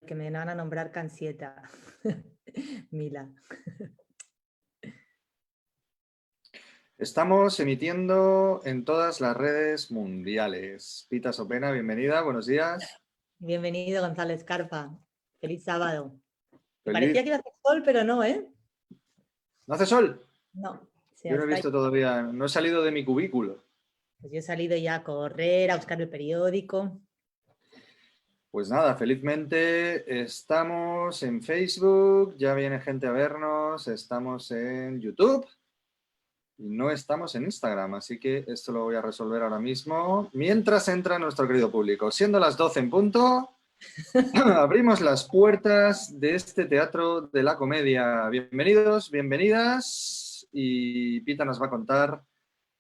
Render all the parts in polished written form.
que me van a nombrar cansieta. Mila. Estamos emitiendo en todas las redes mundiales. Pita Sopena, bienvenida, buenos días. Bienvenido, Gonzalo Escarpa. Feliz sábado. Me Feliz. parecía que iba a hacer sol, pero no, ¿eh? ¿No hace sol? No. Yo no he visto todavía, no he salido de mi cubículo. Pues yo he salido ya a correr, a buscar el periódico. Pues nada, felizmente estamos en Facebook, ya viene gente a vernos, estamos en YouTube y no estamos en Instagram, así que esto lo voy a resolver ahora mismo. Mientras entra nuestro querido público, siendo las 12 en punto, abrimos las puertas de este teatro de la comedia. Bienvenidos, bienvenidas, y Pita nos va a contar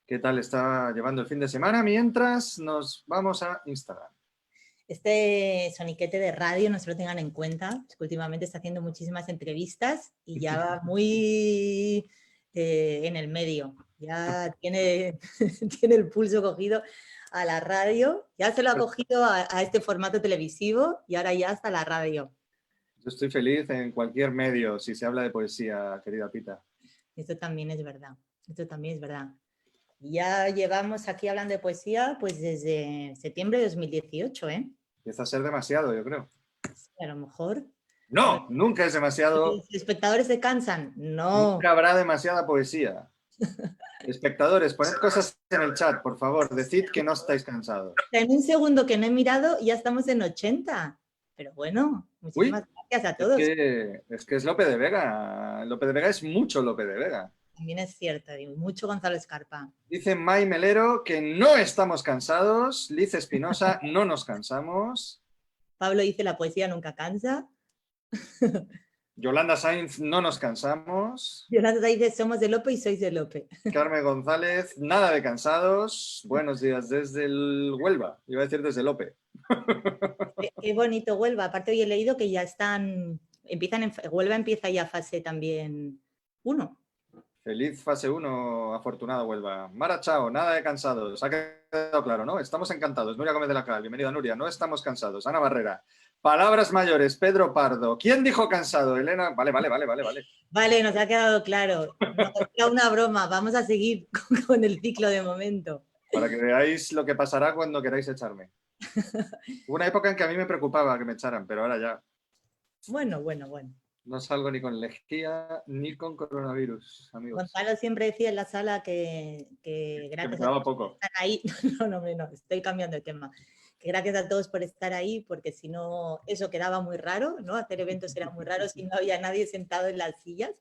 qué tal está llevando el fin de semana mientras nos vamos a Instagram. Este soniquete de radio, no se lo tengan en cuenta, que últimamente está haciendo muchísimas entrevistas y ya va muy en el medio. Ya tiene, tiene el pulso cogido a la radio, ya se lo ha cogido a este formato televisivo y ahora ya hasta la radio. Yo estoy feliz en cualquier medio si se habla de poesía, querida Pita. Esto también es verdad, esto también es verdad. Ya llevamos aquí hablando de poesía pues desde septiembre de 2018, ¿eh? Empieza a ser demasiado, yo creo. A lo mejor. No, nunca es demasiado. ¿Los espectadores se cansan? No. Nunca habrá demasiada poesía. Espectadores, poned cosas en el chat, por favor. Decid que no estáis cansados. En un segundo que no he mirado, ya estamos en 80. Pero bueno, muchísimas gracias a todos. Es que es Lope de Vega. Lope de Vega es mucho Lope de Vega. También es cierto, digo, mucho Gonzalo Escarpa. Dice May Melero que no estamos cansados. Liz Espinosa, no nos cansamos. Pablo dice, la poesía nunca cansa. Yolanda Sainz, no nos cansamos. Yolanda dice, somos de Lope y sois de Lope. Carmen González, nada de cansados. Buenos días desde el Huelva. Iba a decir desde Lope. Qué bonito Huelva. Aparte hoy he leído que ya Huelva empieza ya fase también 1. Feliz fase 1, afortunada Huelva. Mara Chao, nada de cansados. Ha quedado claro, ¿no? Estamos encantados. Nuria Gómez de la Cal, bienvenida Nuria. No estamos cansados. Ana Barrera. Palabras mayores, Pedro Pardo. ¿Quién dijo cansado? Elena. Vale. Vale, nos ha quedado claro. No, era una broma. Vamos a seguir con el ciclo de momento. Para que veáis lo que pasará cuando queráis echarme. Hubo una época en que a mí me preocupaba que me echaran, pero ahora ya. Bueno. No salgo ni con lejía ni con coronavirus, amigos. Gonzalo siempre decía en la sala que gracias a todos por estar ahí. No, estoy cambiando de tema. Que gracias a todos por estar ahí, porque si no, eso quedaba muy raro, ¿no? Hacer eventos era muy raro si no había nadie sentado en las sillas.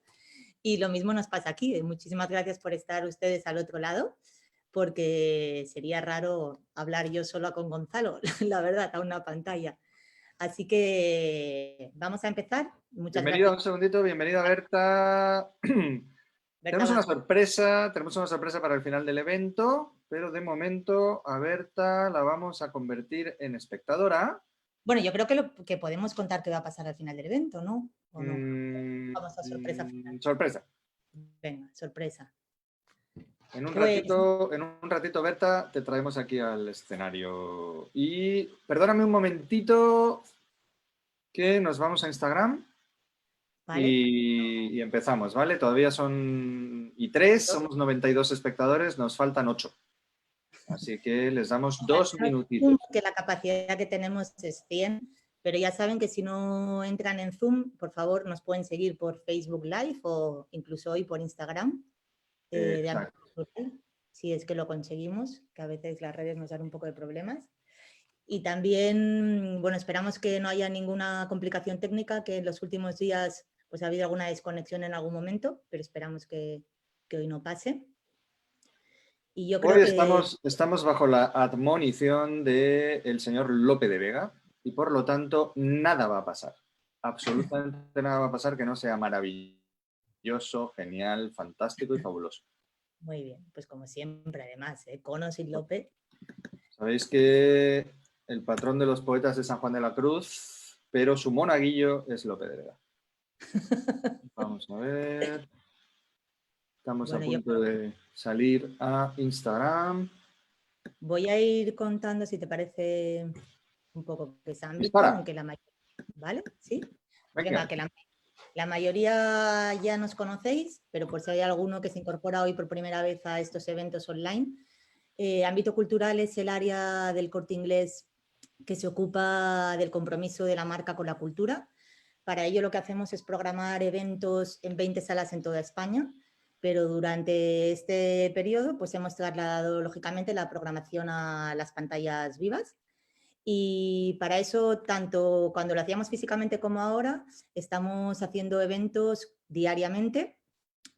Y lo mismo nos pasa aquí. Muchísimas gracias por estar ustedes al otro lado, porque sería raro hablar yo sola con Gonzalo, la verdad, a una pantalla. Así que vamos a empezar. Muchas bienvenida, gracias. un segundito, bienvenida Berta. Tenemos una sorpresa para el final del evento, pero de momento a Berta la vamos a convertir en espectadora. Bueno, yo creo que podemos contar qué va a pasar al final del evento, ¿no? ¿O no? Vamos a sorpresa final. Sorpresa. Venga, sorpresa. En un ratito, Berta, te traemos aquí al escenario. Y perdóname un momentito que nos vamos a Instagram. ¿Vale? Y empezamos, ¿vale? Todavía son 3, somos 92 espectadores, nos faltan 8. Así que les damos 2 minutitos. Que la capacidad que tenemos es 100, pero ya saben que si no entran en Zoom, por favor, nos pueden seguir por Facebook Live o incluso hoy por Instagram. Si es que lo conseguimos, que a veces las redes nos dan un poco de problemas. Y también, bueno, esperamos que no haya ninguna complicación técnica, que en los últimos días pues ha habido alguna desconexión en algún momento, pero esperamos que hoy no pase. Y yo creo hoy estamos bajo la admonición del señor Lope de Vega y por lo tanto nada va a pasar. Absolutamente nada va a pasar que no sea maravilloso, genial, fantástico y fabuloso. Muy bien, pues como siempre, además, Conos y Lope. Sabéis que el patrón de los poetas es San Juan de la Cruz, pero su monaguillo es Lope de Vega. Vamos a ver. Estamos a punto de salir a Instagram. Voy a ir contando, si te parece, un poco que es ámbito, Dispara. aunque la mayoría... ¿vale? ¿Sí? Venga, que la mayoría ya nos conocéis, pero por si hay alguno que se incorpora hoy por primera vez a estos eventos online, Ámbito Cultural es el área del Corte Inglés que se ocupa del compromiso de la marca con la cultura. Para ello lo que hacemos es programar eventos en 20 salas en toda España, pero durante este periodo pues hemos trasladado lógicamente la programación a las pantallas vivas. Y para eso, tanto cuando lo hacíamos físicamente como ahora, estamos haciendo eventos diariamente.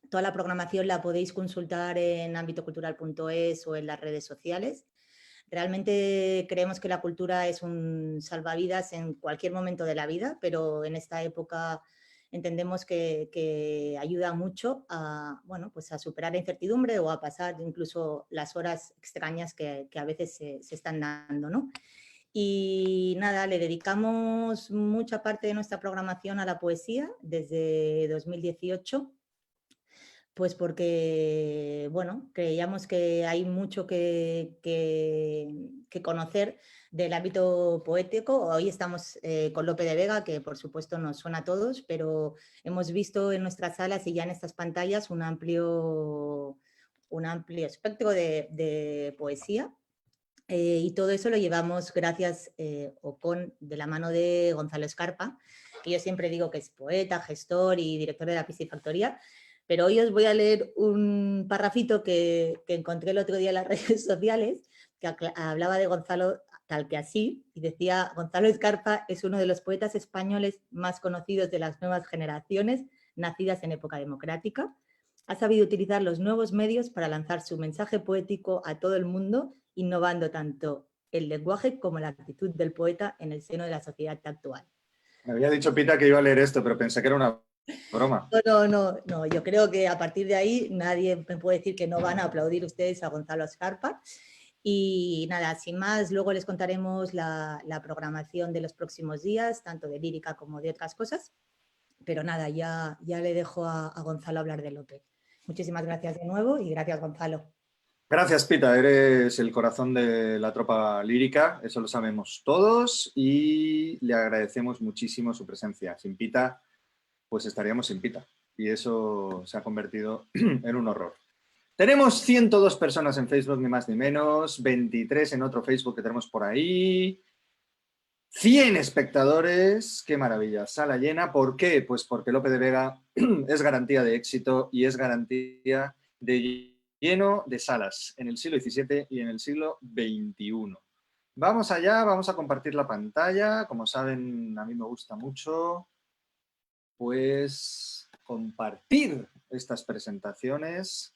Toda la programación la podéis consultar en ámbitocultural.es o en las redes sociales. Realmente creemos que la cultura es un salvavidas en cualquier momento de la vida, pero en esta época entendemos que ayuda mucho a, bueno, pues a superar la incertidumbre o a pasar incluso las horas extrañas que a veces se están dando, ¿no? Y nada, le dedicamos mucha parte de nuestra programación a la poesía desde 2018, pues porque, bueno, creíamos que hay mucho que conocer del ámbito poético. Hoy estamos con Lope de Vega, que por supuesto nos suena a todos, pero hemos visto en nuestras salas y ya en estas pantallas un amplio espectro de poesía. Y todo eso lo llevamos gracias o con de la mano de Gonzalo Escarpa, que yo siempre digo que es poeta, gestor y director de la Piscifactoría, pero hoy os voy a leer un parrafito que encontré el otro día en las redes sociales, que hablaba de Gonzalo tal que así, y decía: Gonzalo Escarpa es uno de los poetas españoles más conocidos de las nuevas generaciones, nacidas en época democrática. Ha sabido utilizar los nuevos medios para lanzar su mensaje poético a todo el mundo, innovando tanto el lenguaje como la actitud del poeta en el seno de la sociedad actual. Me había dicho Pita que iba a leer esto, pero pensé que era una broma. No, yo creo que a partir de ahí nadie me puede decir que no van a aplaudir ustedes a Gonzalo Escarpa. Y nada, sin más, luego les contaremos la programación de los próximos días, tanto de lírica como de otras cosas. Pero nada, ya le dejo a Gonzalo hablar de Lope. Muchísimas gracias de nuevo y gracias, Gonzalo. Gracias, Pita. Eres el corazón de la tropa lírica, eso lo sabemos todos y le agradecemos muchísimo su presencia. Sin Pita, pues estaríamos sin Pita y eso se ha convertido en un horror. Tenemos 102 personas en Facebook, ni más ni menos, 23 en otro Facebook que tenemos por ahí, 100 espectadores, qué maravilla, sala llena. ¿Por qué? Pues porque Lope de Vega es garantía de éxito y es garantía de lleno de salas en el siglo XVII y en el siglo XXI. Vamos allá, vamos a compartir la pantalla. Como saben, a mí me gusta mucho pues compartir estas presentaciones.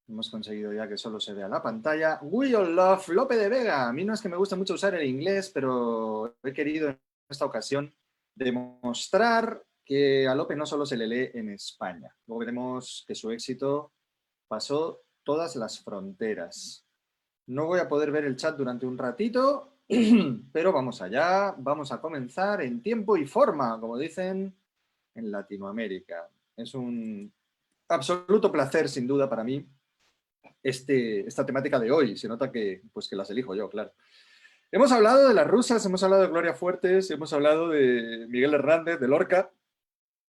Hemos conseguido ya que solo se vea la pantalla. We all love Lope de Vega. A mí no es que me guste mucho usar el inglés, pero he querido en esta ocasión demostrar que a Lope no solo se le lee en España. Luego veremos que su éxito pasó todas las fronteras. No voy a poder ver el chat durante un ratito, pero vamos allá. Vamos a comenzar en tiempo y forma, como dicen en Latinoamérica. Es un absoluto placer, sin duda, para mí esta temática de hoy. Se nota que, pues, que las elijo yo, claro. Hemos hablado de las rusas, hemos hablado de Gloria Fuertes, hemos hablado de Miguel Hernández, de Lorca.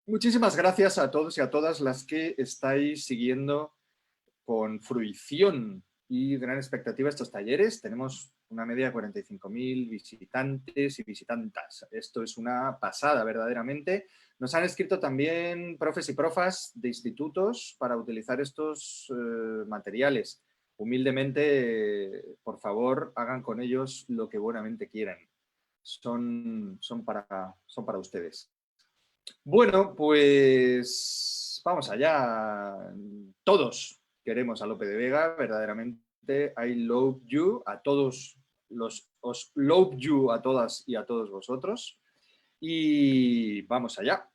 Muchísimas gracias a todos y a todas las que estáis siguiendo con fruición y gran expectativa estos talleres. Tenemos una media de 45.000 visitantes y visitantas. Esto es una pasada, verdaderamente. Nos han escrito también profes y profas de institutos para utilizar estos materiales. Humildemente, por favor, hagan con ellos lo que buenamente quieran. Son para ustedes. Bueno, pues vamos allá. Todos queremos a Lope de Vega, verdaderamente. I love you a todos, os love you a todas y a todos vosotros. Y vamos allá.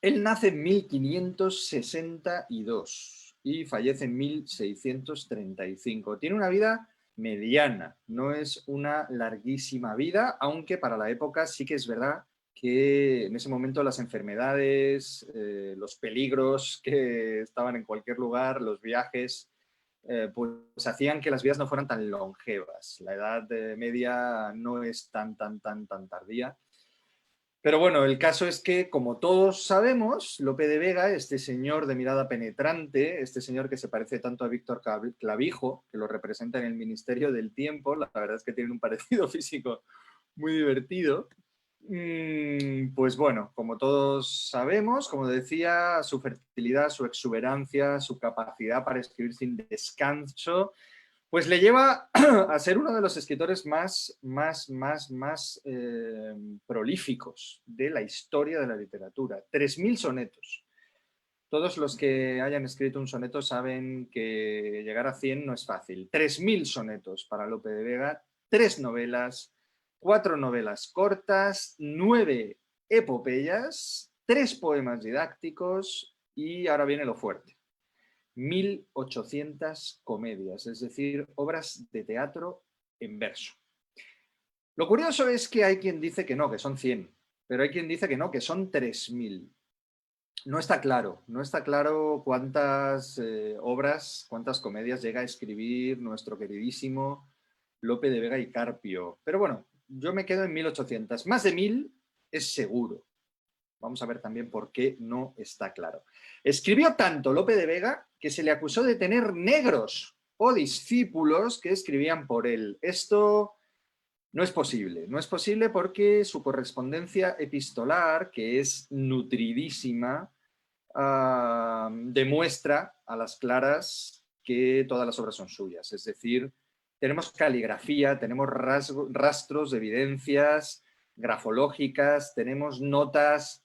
Él nace en 1562 y fallece en 1635. Tiene una vida mediana, no es una larguísima vida, aunque para la época sí que es verdad que en ese momento las enfermedades, los peligros que estaban en cualquier lugar, los viajes, pues hacían que las vidas no fueran tan longevas. La edad media no es tan tardía. Pero bueno, el caso es que, como todos sabemos, Lope de Vega, este señor de mirada penetrante, este señor que se parece tanto a Víctor Clavijo, que lo representa en el Ministerio del Tiempo, la verdad es que tienen un parecido físico muy divertido. Pues bueno, como todos sabemos, como decía, su fertilidad, su exuberancia, su capacidad para escribir sin descanso, pues le lleva a ser uno de los escritores más prolíficos de la historia de la literatura. 3.000 sonetos. Todos los que hayan escrito un soneto saben que llegar a 100 no es fácil. 3.000 sonetos para Lope de Vega, 3 novelas, 4 novelas cortas, 9 epopeyas, 3 poemas didácticos y ahora viene lo fuerte. 1.800 comedias, es decir, obras de teatro en verso. Lo curioso es que hay quien dice que no, que son 100, pero hay quien dice que no, que son 3.000. No está claro cuántas obras, cuántas comedias llega a escribir nuestro queridísimo Lope de Vega y Carpio. Pero bueno, yo me quedo en 1.800. Más de 1.000 es seguro. Vamos a ver también por qué no está claro. Escribió tanto Lope de Vega que se le acusó de tener negros o discípulos que escribían por él. Esto no es posible. No es posible porque su correspondencia epistolar, que es nutridísima, demuestra a las claras que todas las obras son suyas. Es decir, tenemos caligrafía, tenemos rastros de evidencias grafológicas, tenemos notas.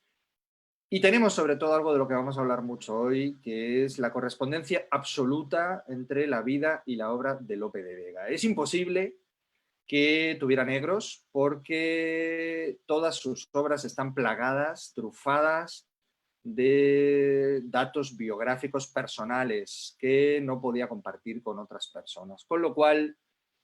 Y tenemos sobre todo algo de lo que vamos a hablar mucho hoy, que es la correspondencia absoluta entre la vida y la obra de Lope de Vega. Es imposible que tuviera negros porque todas sus obras están plagadas, trufadas de datos biográficos personales que no podía compartir con otras personas. Con lo cual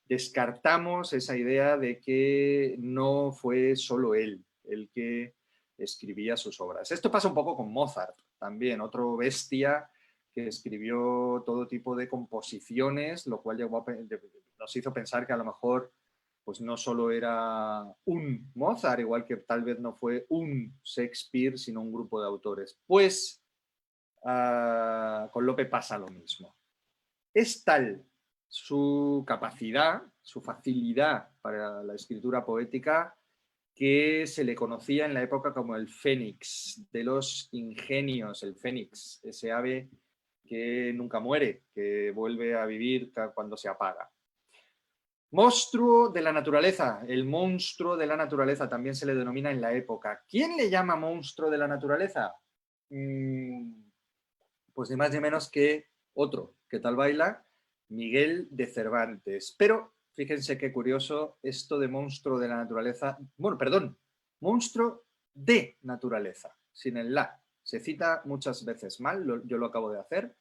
descartamos esa idea de que no fue solo él el que escribía sus obras. Esto pasa un poco con Mozart también, otro bestia que escribió todo tipo de composiciones, lo cual nos hizo pensar que a lo mejor pues no solo era un Mozart, igual que tal vez no fue un Shakespeare, sino un grupo de autores. Pues con Lope pasa lo mismo. Es tal su capacidad, su facilidad para la escritura poética, que se le conocía en la época como el Fénix de los ingenios, el Fénix, ese ave que nunca muere, que vuelve a vivir cuando se apaga. Monstruo de la naturaleza, el monstruo de la naturaleza también se le denomina en la época. ¿Quién le llama monstruo de la naturaleza? Pues ni más ni menos que otro, ¿qué tal baila? Miguel de Cervantes. Pero fíjense qué curioso esto de monstruo de la naturaleza. Bueno, perdón, monstruo de naturaleza, sin el la. Se cita muchas veces mal, yo lo acabo de hacer.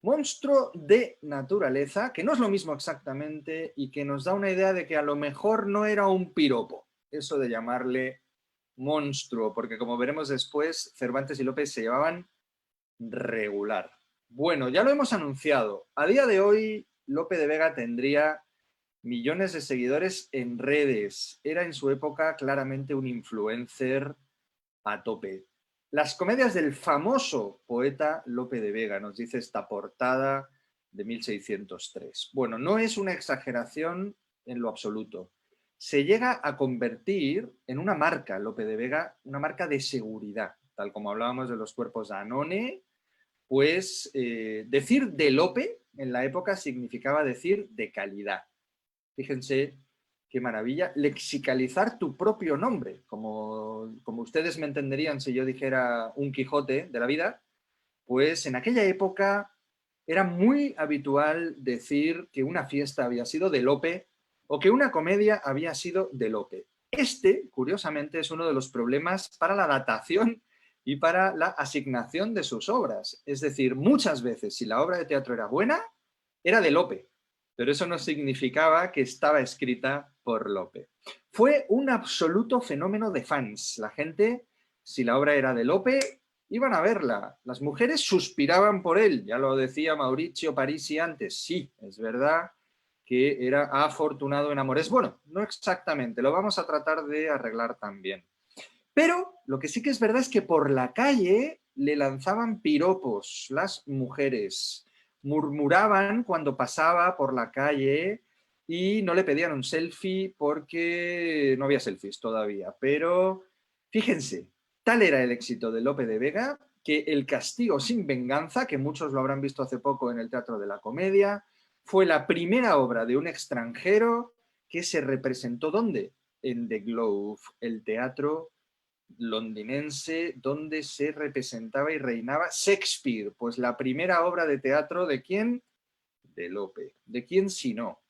Monstruo de naturaleza, que no es lo mismo exactamente y que nos da una idea de que a lo mejor no era un piropo, eso de llamarle monstruo, porque como veremos después, Cervantes y López se llevaban regular. Bueno, ya lo hemos anunciado. A día de hoy, Lope de Vega tendría millones de seguidores en redes. Era en su época claramente un influencer a tope. Las comedias del famoso poeta Lope de Vega, nos dice esta portada de 1603. Bueno, no es una exageración en lo absoluto. Se llega a convertir en una marca, Lope de Vega, una marca de seguridad, tal como hablábamos de los cuerpos Danone. Pues decir de Lope en la época significaba decir de calidad. Fíjense qué maravilla. Lexicalizar tu propio nombre, como ustedes me entenderían si yo dijera un Quijote de la vida, pues en aquella época era muy habitual decir que una fiesta había sido de Lope o que una comedia había sido de Lope. Este, curiosamente, es uno de los problemas para la datación y para la asignación de sus obras. Es decir, muchas veces, si la obra de teatro era buena, era de Lope, pero eso no significaba que estaba escrita por Lope. Fue un absoluto fenómeno de fans. La gente, si la obra era de Lope, iban a verla. Las mujeres suspiraban por él, ya lo decía Mauricio Parisi antes. Sí, es verdad que era afortunado en amores. Bueno, no exactamente, lo vamos a tratar de arreglar también. Pero lo que sí que es verdad es que por la calle le lanzaban piropos las mujeres, murmuraban cuando pasaba por la calle y no le pedían un selfie porque no había selfies todavía. Pero fíjense, tal era el éxito de Lope de Vega que El castigo sin venganza, que muchos lo habrán visto hace poco en el Teatro de la Comedia, fue la primera obra de un extranjero que se representó ¿dónde? En The Globe, el teatro londinense donde se representaba y reinaba Shakespeare, pues la primera obra de teatro ¿de quién? De Lope. ¿De quién si no?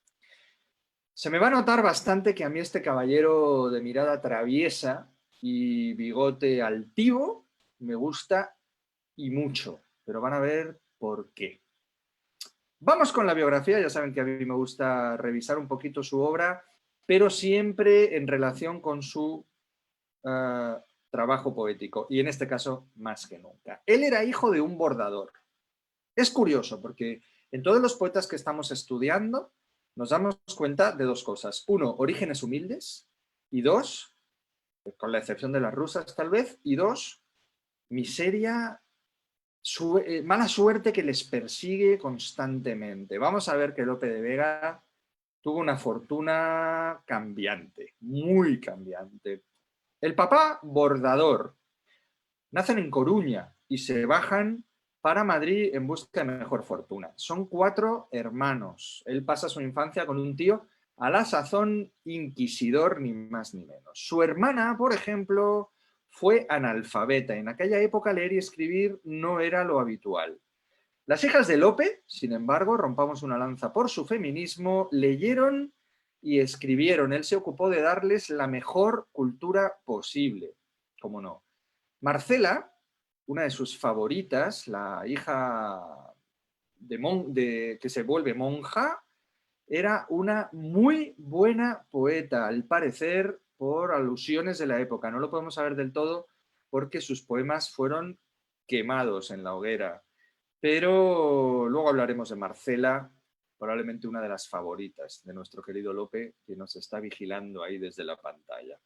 Se me va a notar bastante que a mí este caballero de mirada traviesa y bigote altivo me gusta y mucho, pero van a ver por qué. Vamos con la biografía, ya saben que a mí me gusta revisar un poquito su obra, pero siempre en relación con su trabajo poético, y en este caso más que nunca. Él era hijo de un bordador. Es curioso porque en todos los poetas que estamos estudiando nos damos cuenta de dos cosas. Uno, orígenes humildes, y dos, con la excepción de las rusas tal vez, y dos, miseria, mala suerte que les persigue constantemente. Vamos a ver que Lope de Vega tuvo una fortuna cambiante, muy cambiante. El papá, bordador. Nacen en Coruña y se bajan para Madrid en busca de mejor fortuna. Son 4 hermanos. Él pasa su infancia con un tío a la sazón inquisidor, ni más ni menos. Su hermana, por ejemplo, fue analfabeta. En aquella época leer y escribir no era lo habitual. Las hijas de Lope, sin embargo, rompamos una lanza por su feminismo, leyeron y escribieron. Él se ocupó de darles la mejor cultura posible. ¿Cómo no? Marcela, una de sus favoritas, la hija que se vuelve monja, era una muy buena poeta, al parecer por alusiones de la época. No lo podemos saber del todo porque sus poemas fueron quemados en la hoguera. Pero luego hablaremos de Marcela, probablemente una de las favoritas de nuestro querido Lope, que nos está vigilando ahí desde la pantalla.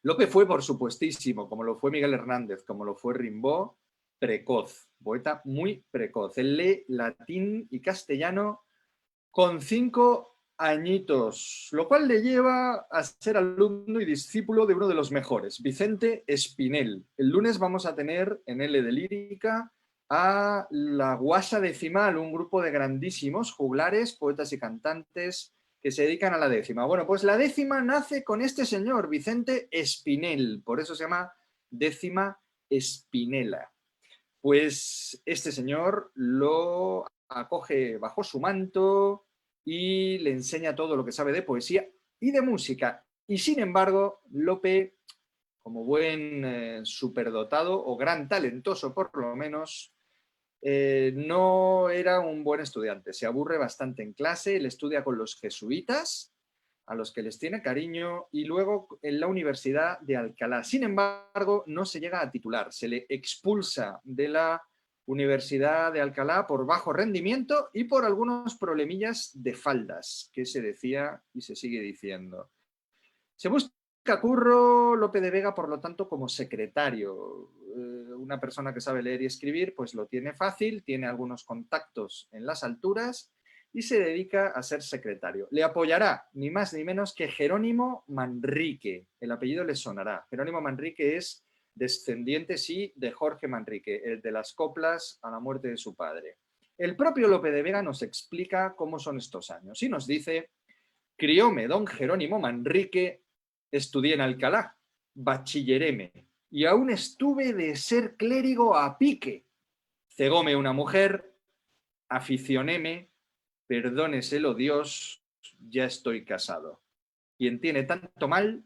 Lope fue, por supuestísimo, como lo fue Miguel Hernández, como lo fue Rimbaud, precoz, poeta muy precoz. Él lee latín y castellano con 5 añitos, lo cual le lleva a ser alumno y discípulo de uno de los mejores, Vicente Espinel. El lunes vamos a tener en L de Lírica a la Guasa Decimal, un grupo de grandísimos juglares, poetas y cantantes que se dedican a la décima. Bueno, pues la décima nace con este señor, Vicente Espinel, por eso se llama décima Espinela. Pues este señor lo acoge bajo su manto y le enseña todo lo que sabe de poesía y de música. Y sin embargo, Lope, como buen superdotado o gran talentoso por lo menos, no era un buen estudiante. Se aburre bastante en clase, él estudia con los jesuitas, a los que les tiene cariño, y luego en la Universidad de Alcalá. Sin embargo, no se llega a titular, se le expulsa de la Universidad de Alcalá por bajo rendimiento y por algunos problemillas de faldas, que se decía y se sigue diciendo. Se busca curro Lope de Vega, por lo tanto, como secretario. Una persona que sabe leer y escribir, pues lo tiene fácil, tiene algunos contactos en las alturas y se dedica a ser secretario. Le apoyará ni más ni menos que Jerónimo Manrique. El apellido le sonará. Jerónimo Manrique es descendiente, sí, de Jorge Manrique, el de las coplas a la muerte de su padre. El propio Lope de Vega nos explica cómo son estos años y nos dice: crióme don Jerónimo Manrique, estudié en Alcalá, bachilleréme, y aún estuve de ser clérigo a pique. Cegóme una mujer, aficionéme, perdóneselo Dios, ya estoy casado. Quien tiene tanto mal,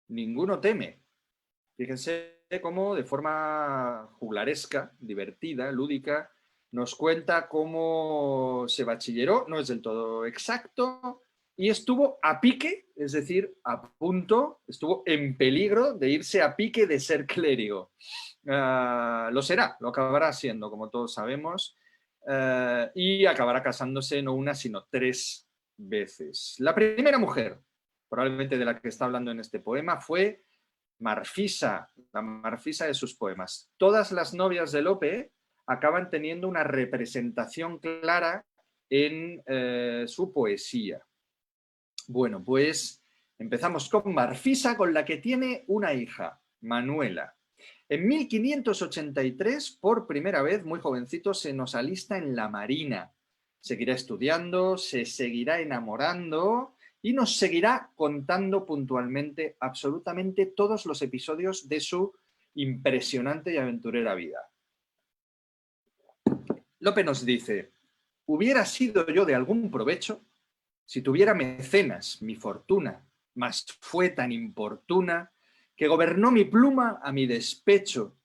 ninguno teme. Fíjense cómo de forma juglaresca, divertida, lúdica, nos cuenta cómo se bachilleró, no es del todo exacto, y estuvo a pique, es decir, a punto, estuvo en peligro de irse a pique de ser clérigo. Lo será, lo acabará siendo, como todos sabemos, y acabará casándose no una, sino 3 veces. La primera mujer, probablemente de la que está hablando en este poema, fue Marfisa, la Marfisa de sus poemas. Todas las novias de Lope acaban teniendo una representación clara en su poesía. Bueno, pues empezamos con Marfisa, con la que tiene una hija, Manuela. En 1583, por primera vez, muy jovencito, se nos alista en la Marina. Seguirá estudiando, se seguirá enamorando y nos seguirá contando puntualmente absolutamente todos los episodios de su impresionante y aventurera vida. Lope nos dice: hubiera sido yo de algún provecho si tuviera mecenas mi fortuna, mas fue tan importuna que gobernó mi pluma a mi despecho,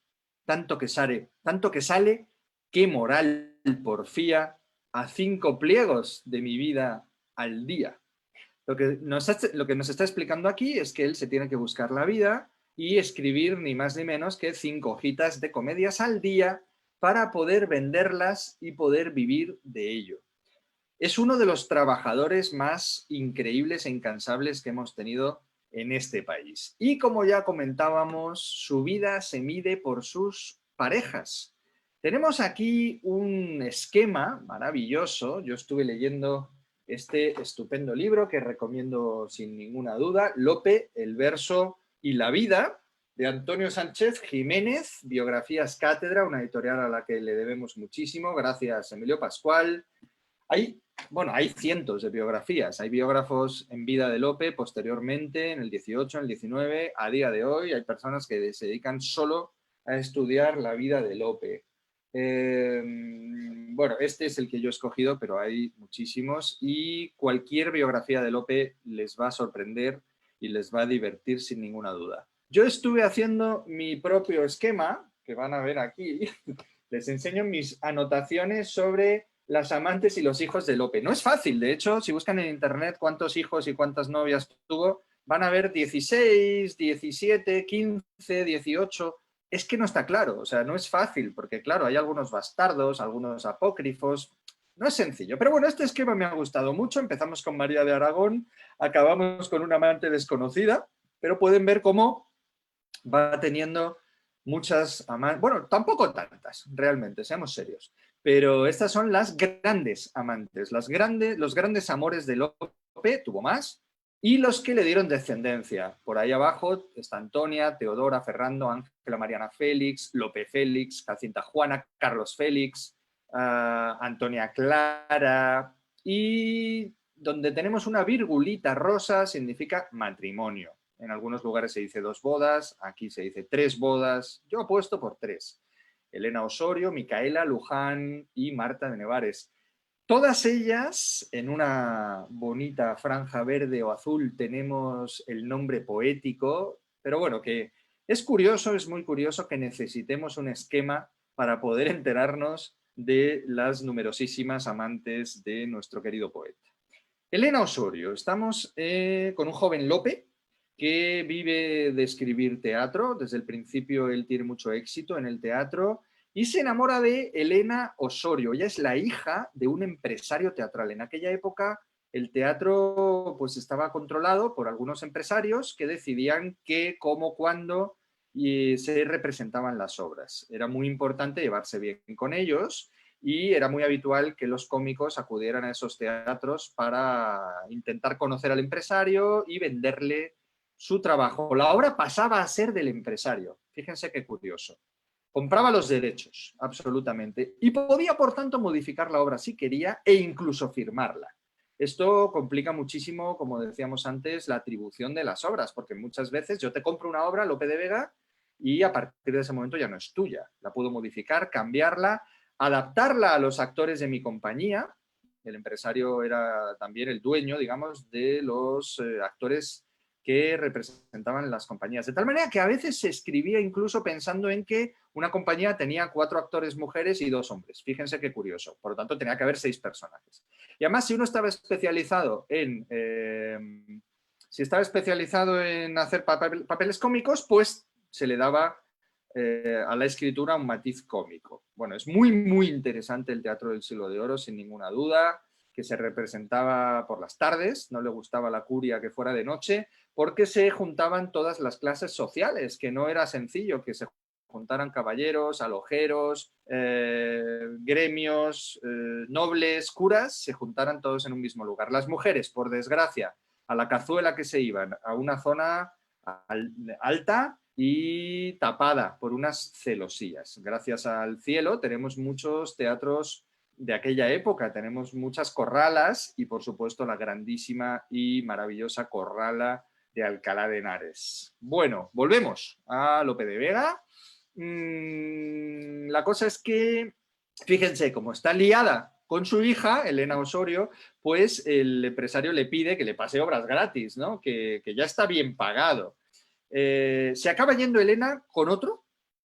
tanto que sale, qué moral porfía a 5 pliegos de mi vida al día. Lo que nos está explicando aquí es que él se tiene que buscar la vida y escribir ni más ni menos que 5 hojitas de comedias al día para poder venderlas y poder vivir de ello. Es uno de los trabajadores más increíbles e incansables que hemos tenido en este país. Y como ya comentábamos, su vida se mide por sus parejas. Tenemos aquí un esquema maravilloso. Yo estuve leyendo este estupendo libro que recomiendo sin ninguna duda, Lope, el verso y la vida, de Antonio Sánchez Jiménez, Biografías Cátedra, una editorial a la que le debemos muchísimo. Gracias, Emilio Pascual. Hay cientos de biografías. Hay biógrafos en vida de Lope, posteriormente, en el 18, en el 19, a día de hoy. Hay personas que se dedican solo a estudiar la vida de Lope. Bueno, este es el que yo he escogido, pero hay muchísimos. Y cualquier biografía de Lope les va a sorprender y les va a divertir sin ninguna duda. Yo estuve haciendo mi propio esquema, que van a ver aquí. Les enseño mis anotaciones sobre las amantes y los hijos de Lope. No es fácil, de hecho, si buscan en internet cuántos hijos y cuántas novias tuvo, van a ver 16, 17, 15, 18. Es que no está claro, o sea, no es fácil, porque claro, hay algunos bastardos, algunos apócrifos. No es sencillo, pero bueno, este esquema me ha gustado mucho. Empezamos con María de Aragón, acabamos con una amante desconocida, pero pueden ver cómo va teniendo muchas amantes, bueno, tampoco tantas, realmente, seamos serios, pero estas son las grandes amantes, los grandes amores de Lope, tuvo más, y los que le dieron descendencia. Por ahí abajo está Antonia, Teodora, Ferrando, Ángela Mariana Félix, Lope Félix, Jacinta Juana, Carlos Félix, Antonia Clara, y donde tenemos una virgulita rosa significa matrimonio. En algunos lugares se dice 2 bodas, aquí se dice 3 bodas. Yo apuesto por 3. Elena Osorio, Micaela, Luján y Marta de Nevares. Todas ellas, en una bonita franja verde o azul, tenemos el nombre poético, pero bueno, que es curioso, es muy curioso que necesitemos un esquema para poder enterarnos de las numerosísimas amantes de nuestro querido poeta. Elena Osorio, estamos con un joven Lope, que vive de escribir teatro. Desde el principio él tiene mucho éxito en el teatro y se enamora de Elena Osorio. Ella es la hija de un empresario teatral. En aquella época el teatro pues estaba controlado por algunos empresarios que decidían qué, cómo, cuándo se representaban las obras. Era muy importante llevarse bien con ellos y era muy habitual que los cómicos acudieran a esos teatros para intentar conocer al empresario y venderle su trabajo. La obra pasaba a ser del empresario. Fíjense qué curioso. Compraba los derechos, absolutamente, y podía, por tanto, modificar la obra si quería e incluso firmarla. Esto complica muchísimo, como decíamos antes, la atribución de las obras, porque muchas veces yo te compro una obra, Lope de Vega, y a partir de ese momento ya no es tuya. La puedo modificar, cambiarla, adaptarla a los actores de mi compañía. El empresario era también el dueño, digamos, de los actores que representaban las compañías. De tal manera que a veces se escribía incluso pensando en que una compañía tenía 4 actores mujeres y 2 hombres. Fíjense qué curioso. Por lo tanto, tenía que haber 6 personajes. Y además, si uno estaba especializado en hacer papeles cómicos, pues se le daba a la escritura un matiz cómico. Bueno, es muy, muy interesante el teatro del siglo de oro, sin ninguna duda. que se representaba por las tardes, no le gustaba la curia que fuera de noche, porque se juntaban todas las clases sociales, que no era sencillo que se juntaran caballeros, alojeros, gremios, nobles, curas, se juntaran todos en un mismo lugar. Las mujeres, por desgracia, a la cazuela que se iban, a una zona alta y tapada por unas celosías. Gracias al cielo tenemos muchos teatros de aquella época, tenemos muchas corralas y por supuesto la grandísima y maravillosa corrala de Alcalá de Henares. Bueno, volvemos a Lope de Vega. La cosa es que, fíjense, como está liada con su hija, Elena Osorio, pues el empresario le pide que le pase obras gratis, ¿no? Que ya está bien pagado. Se acaba yendo Elena con otro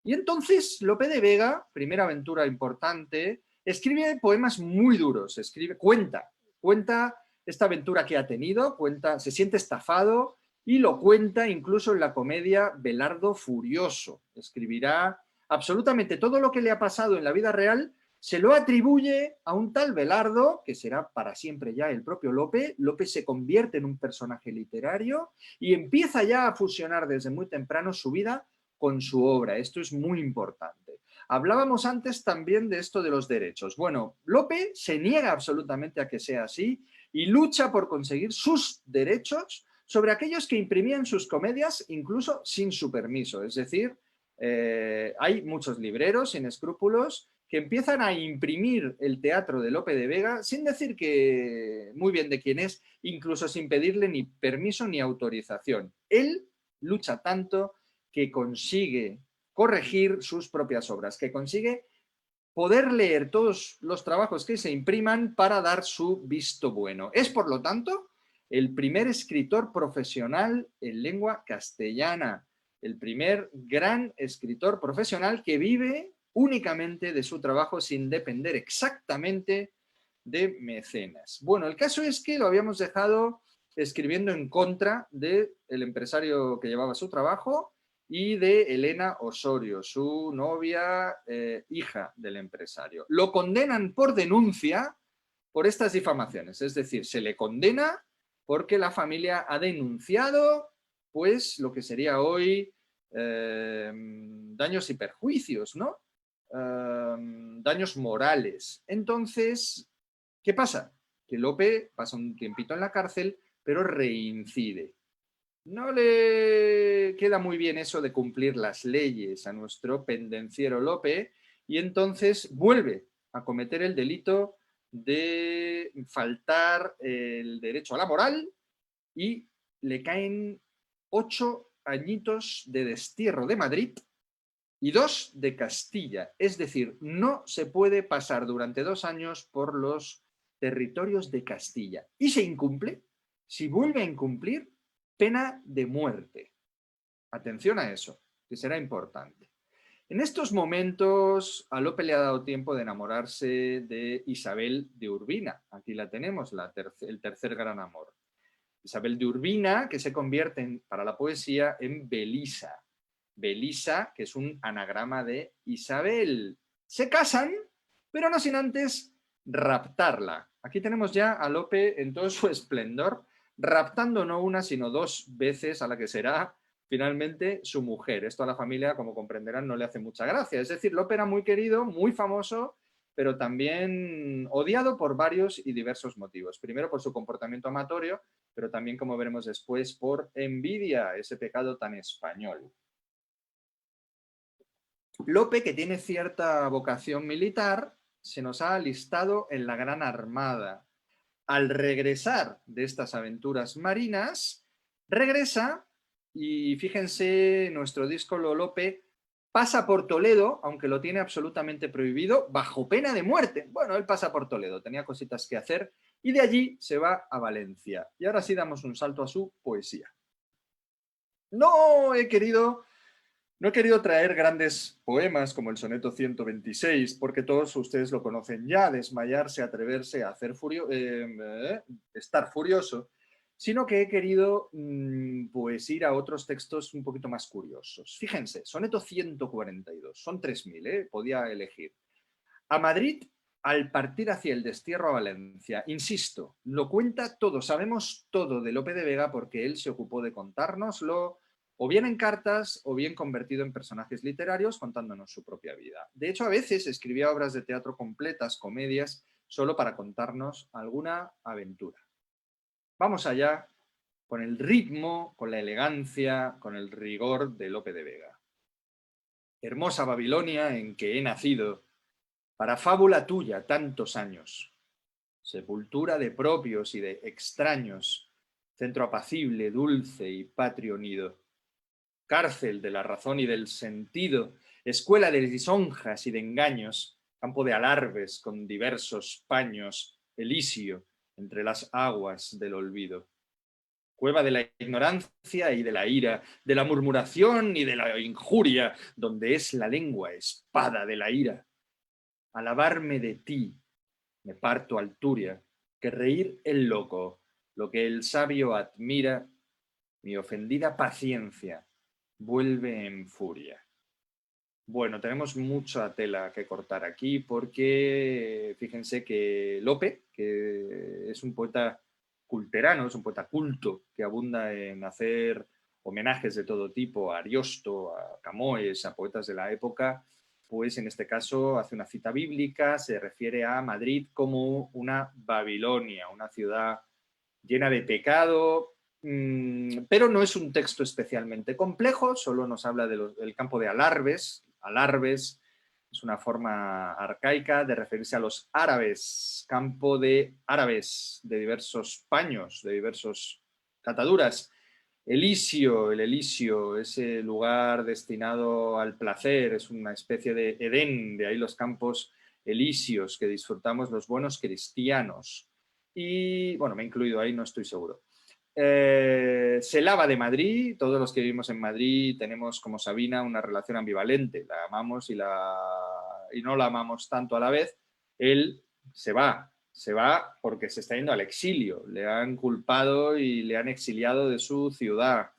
y entonces Lope de Vega, primera aventura importante, escribe poemas muy duros, cuenta esta aventura que ha tenido, se siente estafado y lo cuenta incluso en la comedia Belardo Furioso. Escribirá absolutamente todo lo que le ha pasado en la vida real, se lo atribuye a un tal Belardo, que será para siempre ya el propio Lope. Lope se convierte en un personaje literario y empieza ya a fusionar desde muy temprano su vida con su obra. Esto es muy importante. Hablábamos antes también de esto de los derechos. Bueno, Lope se niega absolutamente a que sea así y lucha por conseguir sus derechos sobre aquellos que imprimían sus comedias incluso sin su permiso. Es decir, hay muchos libreros sin escrúpulos que empiezan a imprimir el teatro de Lope de Vega sin decir que muy bien de quién es, incluso sin pedirle ni permiso ni autorización. Él lucha tanto que consigue corregir sus propias obras, que consigue poder leer todos los trabajos que se impriman para dar su visto bueno. Es, por lo tanto, el primer escritor profesional en lengua castellana, el primer gran escritor profesional que vive únicamente de su trabajo sin depender exactamente de mecenas. Bueno, el caso es que lo habíamos dejado escribiendo en contra del empresario que llevaba su trabajo y de Elena Osorio, su novia, hija del empresario. Lo condenan por denuncia por estas difamaciones, es decir, se le condena porque la familia ha denunciado pues lo que sería hoy daños y perjuicios, ¿no? Daños morales. Entonces, ¿qué pasa? Que Lope pasa un tiempito en la cárcel, pero reincide. No le queda muy bien eso de cumplir las leyes a nuestro pendenciero Lope y entonces vuelve a cometer el delito de faltar el derecho a la moral y le caen 8 añitos de destierro de Madrid y 2 de Castilla. Es decir, no se puede pasar durante 2 años por los territorios de Castilla. Y se incumple, si vuelve a incumplir, pena de muerte. Atención a eso, que será importante. En estos momentos a Lope le ha dado tiempo de enamorarse de Isabel de Urbina. Aquí la tenemos, el tercer gran amor. Isabel de Urbina, que se convierte para la poesía en Belisa. Belisa, que es un anagrama de Isabel. Se casan, pero no sin antes raptarla. Aquí tenemos ya a Lope en todo su esplendor, raptando no una, sino 2 veces a la que será finalmente su mujer. Esto a la familia, como comprenderán, no le hace mucha gracia. Es decir, Lope era muy querido, muy famoso, pero también odiado por varios y diversos motivos. Primero por su comportamiento amatorio, pero también, como veremos después, por envidia, ese pecado tan español. Lope, que tiene cierta vocación militar, se nos ha alistado en la Gran Armada. Al regresar de estas aventuras marinas, regresa y fíjense, nuestro díscolo Lope pasa por Toledo, aunque lo tiene absolutamente prohibido, bajo pena de muerte. Bueno, él pasa por Toledo, tenía cositas que hacer y de allí se va a Valencia. Y ahora sí damos un salto a su poesía. No he querido traer grandes poemas como el soneto 126, porque todos ustedes lo conocen ya, desmayarse, atreverse a hacer estar furioso, sino que he querido pues ir a otros textos un poquito más curiosos. Fíjense, soneto 142, son 3000, podía elegir. A Madrid al partir hacia el destierro a Valencia. Insisto, lo cuenta todo, sabemos todo de Lope de Vega porque él se ocupó de contárnoslo, o bien en cartas, o bien convertido en personajes literarios contándonos su propia vida. De hecho, a veces escribía obras de teatro completas, comedias, solo para contarnos alguna aventura. Vamos allá con el ritmo, con la elegancia, con el rigor de Lope de Vega. Hermosa Babilonia en que he nacido, para fábula tuya tantos años, sepultura de propios y de extraños, centro apacible, dulce y patrio nido, cárcel de la razón y del sentido, escuela de lisonjas y de engaños, campo de alarves con diversos paños, Elísio entre las aguas del olvido, cueva de la ignorancia y de la ira, de la murmuración y de la injuria, donde es la lengua espada de la ira. Alabarme de ti, me parto alturia, que reír el loco, lo que el sabio admira, mi ofendida paciencia vuelve en furia. Bueno, tenemos mucha tela que cortar aquí porque fíjense que Lope, que es un poeta culterano, es un poeta culto que abunda en hacer homenajes de todo tipo a Ariosto, a Camões, a poetas de la época, pues en este caso hace una cita bíblica, se refiere a Madrid como una Babilonia, una ciudad llena de pecado, pero no es un texto especialmente complejo, solo nos habla del campo de alarves. Alarves es una forma arcaica de referirse a los árabes, campo de árabes, de diversos paños, de diversas cataduras. Elísio, el Elísio, ese lugar destinado al placer, es una especie de Edén, de ahí los campos elíseos que disfrutamos los buenos cristianos. Y, bueno, me he incluido ahí, no estoy seguro. Se lava de Madrid, todos los que vivimos en Madrid tenemos como Sabina una relación ambivalente, la amamos y no la amamos tanto a la vez. Él se va porque se está yendo al exilio, le han culpado y le han exiliado de su ciudad.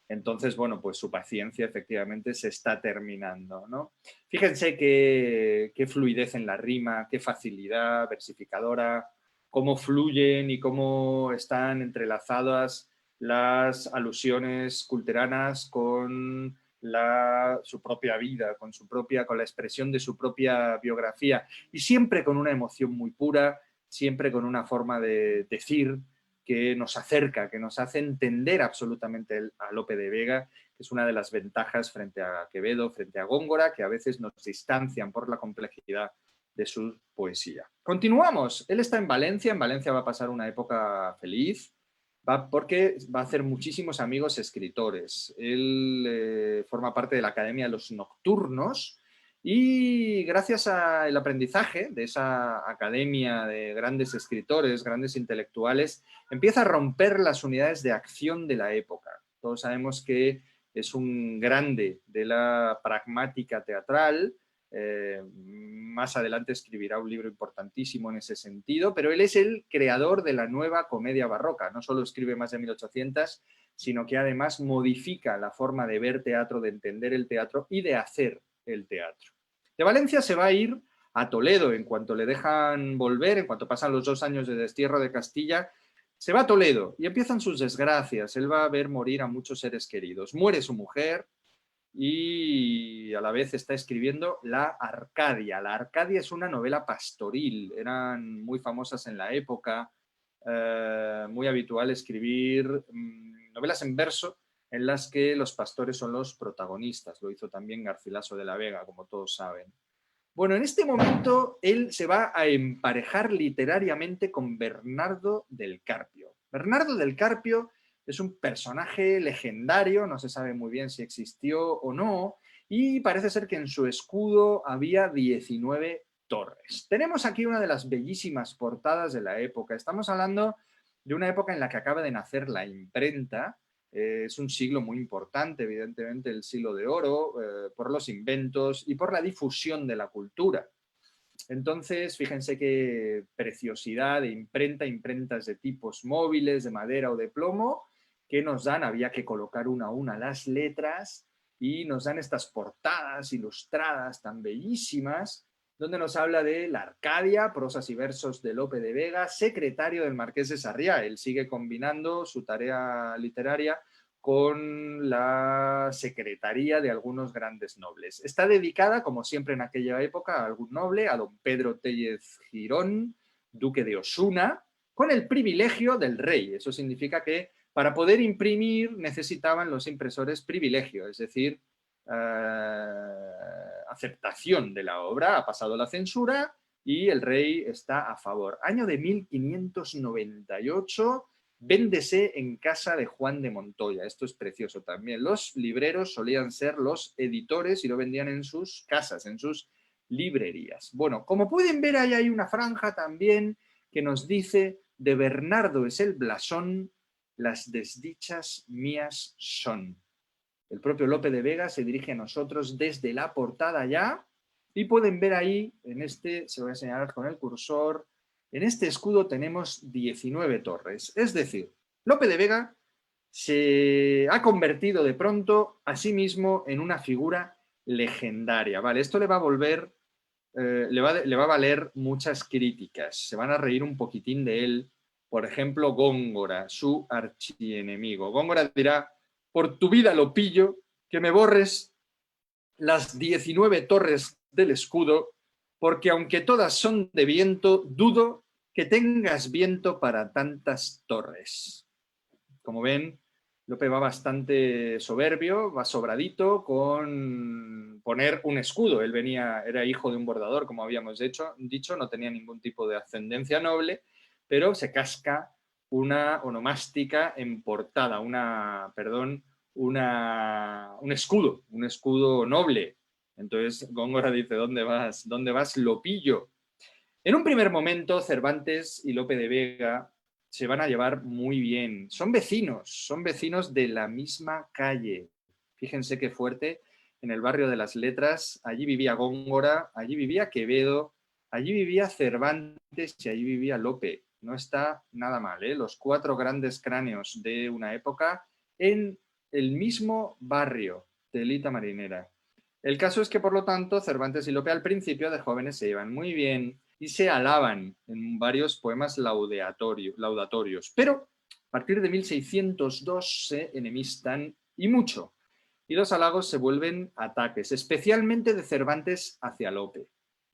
Entonces, bueno, pues su paciencia efectivamente se está terminando, ¿no? Fíjense qué fluidez en la rima, qué facilidad versificadora, cómo fluyen y cómo están entrelazadas las alusiones culteranas con su propia vida, con la expresión de su propia biografía y siempre con una emoción muy pura, siempre con una forma de decir que nos acerca, que nos hace entender absolutamente a Lope de Vega, que es una de las ventajas frente a Quevedo, frente a Góngora, que a veces nos distancian por la complejidad de su poesía. Continuamos. Él está en Valencia va a pasar una época feliz, porque va a hacer muchísimos amigos escritores. Él forma parte de la Academia de los Nocturnos y gracias al aprendizaje de esa academia de grandes escritores, grandes intelectuales, empieza a romper las unidades de acción de la época. Todos sabemos que es un grande de la pragmática teatral. Más adelante escribirá un libro importantísimo en ese sentido, pero él es el creador de la nueva comedia barroca. No solo escribe más de 1800, sino que además modifica la forma de ver teatro, de entender el teatro y de hacer el teatro. De Valencia se va a ir a Toledo en cuanto le dejan volver, en cuanto pasan los 2 años de destierro de Castilla, se va a Toledo y empiezan sus desgracias. Él va a ver morir a muchos seres queridos. Muere su mujer, y a la vez está escribiendo La Arcadia. La Arcadia es una novela pastoril, eran muy famosas en la época, muy habitual escribir novelas en verso en las que los pastores son los protagonistas. Lo hizo también Garcilaso de la Vega, como todos saben. Bueno, en este momento él se va a emparejar literariamente con Bernardo del Carpio. Bernardo del Carpio es un personaje legendario, no se sabe muy bien si existió o no, y parece ser que en su escudo había 19 torres. Tenemos aquí una de las bellísimas portadas de la época. Estamos hablando de una época en la que acaba de nacer la imprenta. Es un siglo muy importante, evidentemente el siglo de oro, por los inventos y por la difusión de la cultura. Entonces, fíjense qué preciosidad de imprenta, imprentas de tipos móviles, de madera o de plomo, que nos dan, había que colocar una a una las letras y nos dan estas portadas ilustradas tan bellísimas donde nos habla de la Arcadia, prosas y versos de Lope de Vega, secretario del Marqués de Sarriá. Él sigue combinando su tarea literaria con la secretaría de algunos grandes nobles. Está dedicada, como siempre en aquella época, a algún noble, a don Pedro Téllez Girón, duque de Osuna, con el privilegio del rey. Eso significa que para poder imprimir necesitaban los impresores privilegio, es decir, aceptación de la obra. Ha pasado la censura y el rey está a favor. Año de 1598, véndese en casa de Juan de Montoya. Esto es precioso también. Los libreros solían ser los editores y lo vendían en sus casas, en sus librerías. Bueno, como pueden ver, ahí hay una franja también que nos dice: de Bernardo es el blasón, las desdichas mías son. El propio Lope de Vega se dirige a nosotros desde la portada ya, y pueden ver ahí, en este, se lo voy a señalar con el cursor, en este escudo tenemos 19 torres. Es decir, Lope de Vega se ha convertido de pronto a sí mismo en una figura legendaria. Vale, esto le va a volver, le va a valer muchas críticas. Se van a reír un poquitín de él. Por ejemplo, Góngora, su archienemigo. Góngora dirá: por tu vida lo pillo, que me borres las 19 torres del escudo, porque aunque todas son de viento, dudo que tengas viento para tantas torres. Como ven, Lope va bastante soberbio, va sobradito con poner un escudo. Él era hijo de un bordador, como habíamos dicho, no tenía ningún tipo de ascendencia noble, pero se casca una onomástica en portada, un escudo noble. Entonces Góngora dice: ¿dónde vas? ¿Dónde vas, Lopillo? En un primer momento, Cervantes y Lope de Vega se van a llevar muy bien. Son vecinos de la misma calle. Fíjense qué fuerte, en el barrio de las Letras. Allí vivía Góngora, allí vivía Quevedo, allí vivía Cervantes y allí vivía Lope. No está nada mal, ¿eh? Los 4 grandes cráneos de una época en el mismo barrio, telita marinera. El caso es que, por lo tanto, Cervantes y Lope al principio de jóvenes se llevan muy bien y se alaban en varios poemas laudatorios. Pero a partir de 1602 se enemistan, y mucho, y los halagos se vuelven ataques, especialmente de Cervantes hacia Lope.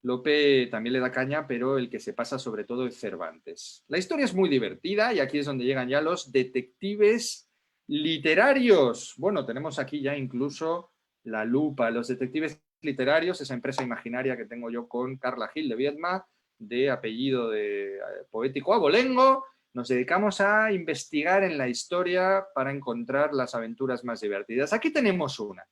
Lope también le da caña, pero el que se pasa sobre todo es Cervantes. La historia es muy divertida y aquí es donde llegan ya los detectives literarios. Bueno, tenemos aquí ya incluso la lupa, los detectives literarios, esa empresa imaginaria que tengo yo con Carla Gil de Viedma, de apellido poético abolengo. Nos dedicamos a investigar en la historia para encontrar las aventuras más divertidas. Aquí tenemos una.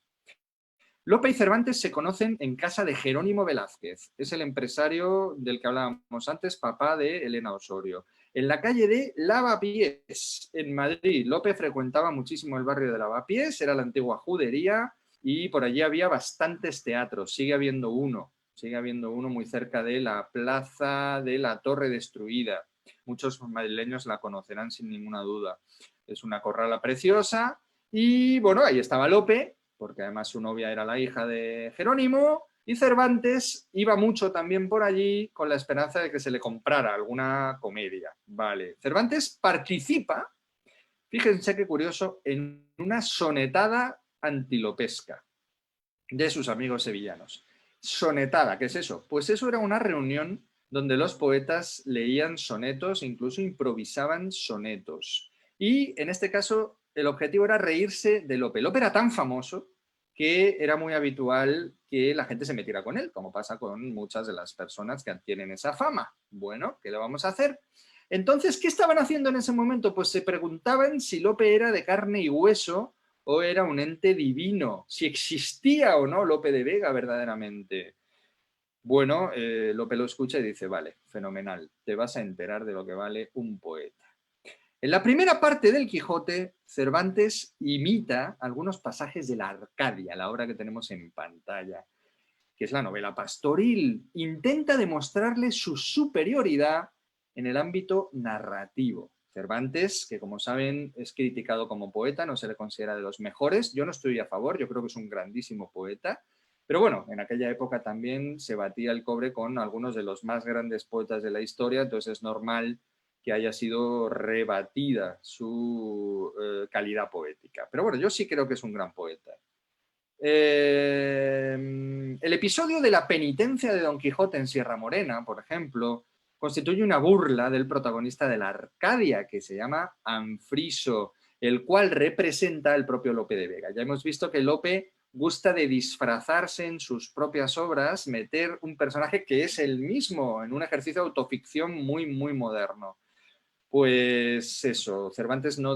Lope y Cervantes se conocen en casa de Jerónimo Velázquez. Es el empresario del que hablábamos antes, papá de Elena Osorio. En la calle de Lavapiés, en Madrid. Lope frecuentaba muchísimo el barrio de Lavapiés, era la antigua judería, y por allí había bastantes teatros. Sigue habiendo uno muy cerca de la plaza de la Torre Destruida. Muchos madrileños la conocerán sin ninguna duda. Es una corrala preciosa y, bueno, ahí estaba Lope, porque además su novia era la hija de Jerónimo, y Cervantes iba mucho también por allí con la esperanza de que se le comprara alguna comedia. Vale. Cervantes participa, fíjense qué curioso, en una sonetada antilopesca de sus amigos sevillanos. Sonetada, ¿qué es eso? Pues eso era una reunión donde los poetas leían sonetos, incluso improvisaban sonetos. Y en este caso el objetivo era reírse de Lope. Lope era tan famoso que era muy habitual que la gente se metiera con él, como pasa con muchas de las personas que adquieren esa fama. Bueno, ¿qué le vamos a hacer? Entonces, ¿qué estaban haciendo en ese momento? Pues se preguntaban si Lope era de carne y hueso o era un ente divino, si existía o no Lope de Vega verdaderamente. Bueno, Lope lo escucha y dice: vale, fenomenal, te vas a enterar de lo que vale un poeta. En la primera parte del Quijote, Cervantes imita algunos pasajes de la Arcadia, la obra que tenemos en pantalla, que es la novela pastoril. Intenta demostrarle su superioridad en el ámbito narrativo. Cervantes, que como saben es criticado como poeta, no se le considera de los mejores. Yo no estoy a favor, yo creo que es un grandísimo poeta, Pero bueno, en aquella época también se batía el cobre con algunos de los más grandes poetas de la historia, entonces es normal que haya sido rebatida su calidad poética. Pero bueno, yo sí creo que es un gran poeta. El episodio de la penitencia de Don Quijote en Sierra Morena, por ejemplo, constituye una burla del protagonista de la Arcadia, que se llama Anfriso, el cual representa el propio Lope de Vega. Ya hemos visto que Lope gusta de disfrazarse en sus propias obras, meter un personaje que es el mismo, en un ejercicio de autoficción muy, muy moderno. Pues eso, Cervantes no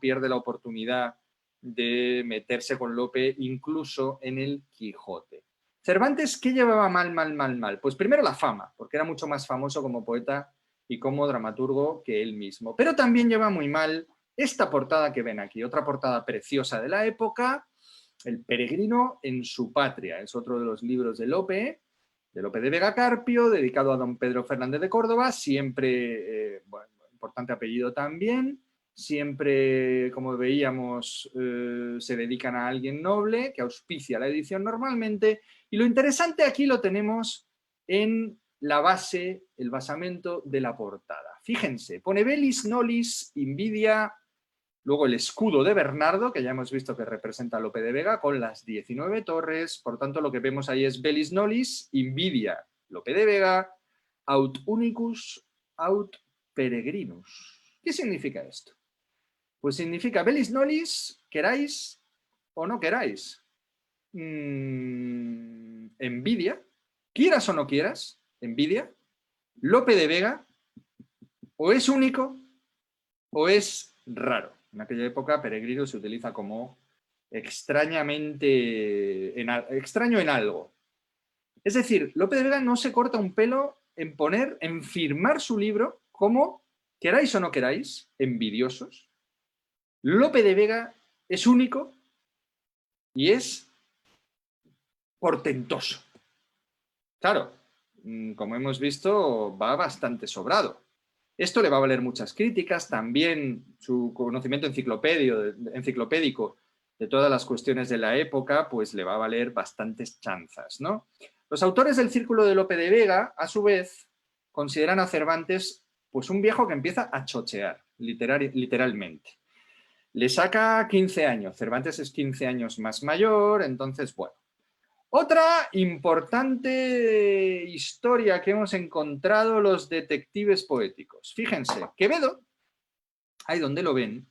pierde la oportunidad de meterse con Lope incluso en el Quijote. Cervantes, ¿qué llevaba mal? Pues primero la fama, porque era mucho más famoso como poeta y como dramaturgo que él mismo. Pero también lleva muy mal esta portada que ven aquí, otra portada preciosa de la época, El peregrino en su patria. Es otro de los libros de Lope de Vega Carpio, dedicado a don Pedro Fernández de Córdoba, siempre, bueno, importante apellido también, siempre, como veíamos, se dedican a alguien noble que auspicia la edición normalmente, y lo interesante aquí lo tenemos en la base, el basamento de la portada. Fíjense, pone Bellis Nolis Invidia. Luego el escudo de Bernardo, que ya hemos visto que representa a Lope de Vega, con las 19 torres. Por tanto, lo que vemos ahí es Bellis Nolis, Invidia, Lope de Vega, aut unicus, aut peregrinus. ¿Qué significa esto? Pues significa Bellis Nolis, queráis o no queráis. Envidia, quieras o no quieras, envidia. Lope de Vega, o es único o es raro. En aquella época, peregrino se utiliza como extraño en algo. Es decir, Lope de Vega no se corta un pelo en firmar su libro como, queráis o no queráis, envidiosos. Lope de Vega es único y es portentoso. Claro, como hemos visto, va bastante sobrado. Esto le va a valer muchas críticas, también su conocimiento enciclopédico de todas las cuestiones de la época, pues le va a valer bastantes chanzas, ¿no? Los autores del Círculo de Lope de Vega, a su vez, consideran a Cervantes pues un viejo que empieza a chochear, literalmente. Le saca 15 años, Cervantes es 15 años más mayor, entonces, bueno. Otra importante historia que hemos encontrado los detectives poéticos. Fíjense, Quevedo, ahí donde lo ven,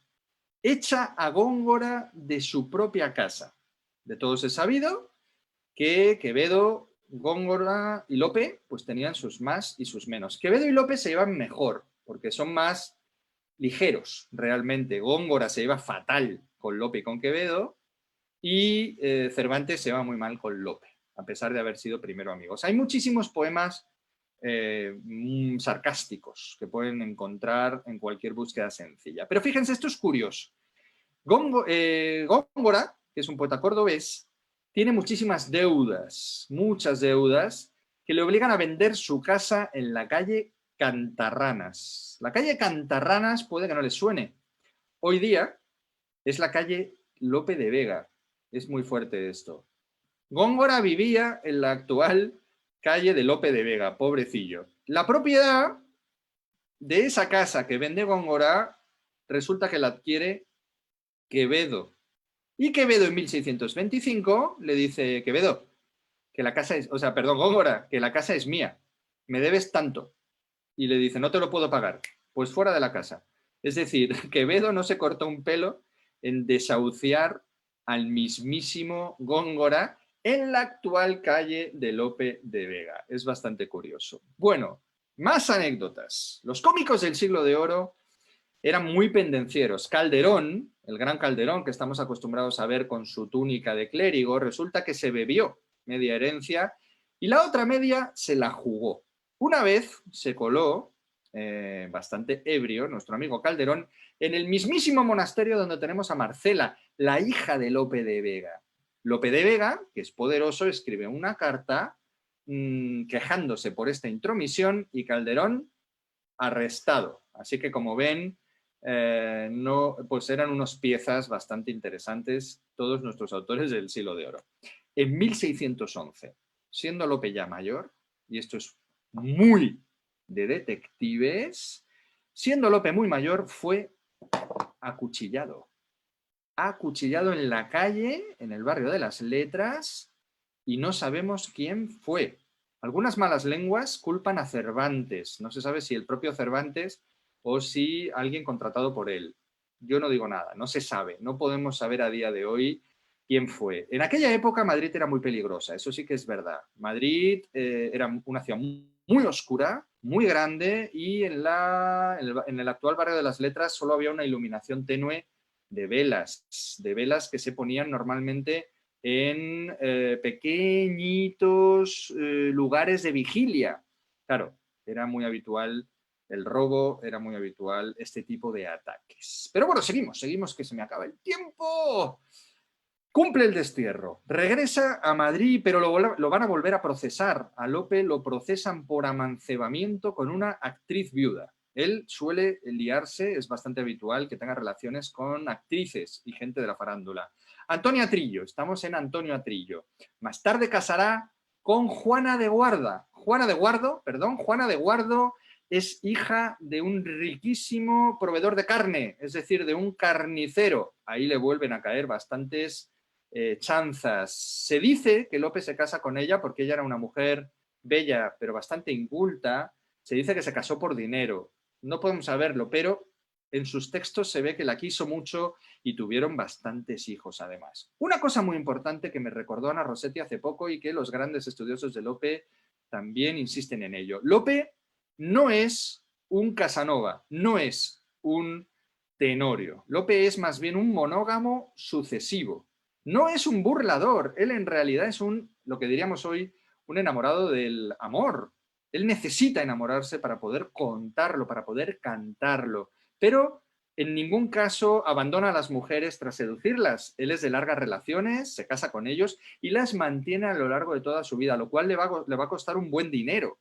echa a Góngora de su propia casa. De todos es sabido que Quevedo, Góngora y Lope pues tenían sus más y sus menos. Quevedo y Lope se llevan mejor porque son más ligeros realmente. Góngora se lleva fatal con Lope y con Quevedo, y Cervantes se va muy mal con Lope, a pesar de haber sido primero amigos. Hay muchísimos poemas sarcásticos que pueden encontrar en cualquier búsqueda sencilla. Pero fíjense, esto es curioso. Góngora, que es un poeta cordobés, tiene muchísimas deudas, muchas deudas, que le obligan a vender su casa en la calle Cantarranas. La calle Cantarranas puede que no les suene. Hoy día es la calle Lope de Vega. Es muy fuerte esto. Góngora vivía en la actual calle de Lope de Vega, pobrecillo. La propiedad de esa casa que vende Góngora resulta que la adquiere Quevedo. Y Quevedo en 1625 le dice, Quevedo, que la casa es, Góngora, que la casa es mía, me debes tanto. Y le dice, no te lo puedo pagar, pues fuera de la casa. Es decir, Quevedo no se cortó un pelo en desahuciar al mismísimo Góngora en la actual calle de Lope de Vega. Es bastante curioso. Bueno, más anécdotas. Los cómicos del Siglo de Oro eran muy pendencieros. Calderón, el gran Calderón que estamos acostumbrados a ver con su túnica de clérigo, resulta que se bebió media herencia y la otra media se la jugó. Una vez se coló, bastante ebrio, nuestro amigo Calderón, en el mismísimo monasterio donde tenemos a Marcela, la hija de Lope de Vega. Lope de Vega, que es poderoso, escribe una carta quejándose por esta intromisión y Calderón arrestado. Así que, como ven, pues eran unas piezas bastante interesantes todos nuestros autores del Siglo de Oro. en 1611, siendo Lope ya mayor, y esto es muy de detectives, siendo Lope muy mayor, fue acuchillado. Acuchillado en la calle, en el barrio de las Letras, y no sabemos quién fue. Algunas malas lenguas culpan a Cervantes. No se sabe si el propio Cervantes o si alguien contratado por él. Yo no digo nada, no se sabe. No podemos saber a día de hoy quién fue. En aquella época Madrid era muy peligrosa, eso sí que es verdad. Madrid era una ciudad muy oscura, muy grande, y en el actual barrio de las Letras solo había una iluminación tenue de velas que se ponían normalmente en pequeñitos lugares de vigilia. Claro, era muy habitual el robo, era muy habitual este tipo de ataques. Pero bueno, seguimos que se me acaba el tiempo. Cumple el destierro, regresa a Madrid, pero lo van a volver a procesar. A Lope lo procesan por amancebamiento con una actriz viuda. Él suele liarse, es bastante habitual que tenga relaciones con actrices y gente de la farándula. Antonio Atrillo, estamos en Antonio Atrillo. Más tarde casará con Juana de Guarda. Juana de Guardo es hija de un riquísimo proveedor de carne, es decir, de un carnicero. Ahí le vuelven a caer bastantes chanzas. Se dice que Lope se casa con ella porque ella era una mujer bella, pero bastante inculta. Se dice que se casó por dinero. No podemos saberlo, pero en sus textos se ve que la quiso mucho y tuvieron bastantes hijos, además. Una cosa muy importante que me recordó Ana Rossetti hace poco y que los grandes estudiosos de Lope también insisten en ello. Lope no es un Casanova, no es un Tenorio. Lope es más bien un monógamo sucesivo. No es un burlador, él en realidad es lo que diríamos hoy, un enamorado del amor. Él necesita enamorarse para poder contarlo, para poder cantarlo, pero en ningún caso abandona a las mujeres tras seducirlas. Él es de largas relaciones, se casa con ellos y las mantiene a lo largo de toda su vida, lo cual le va a costar un buen dinero.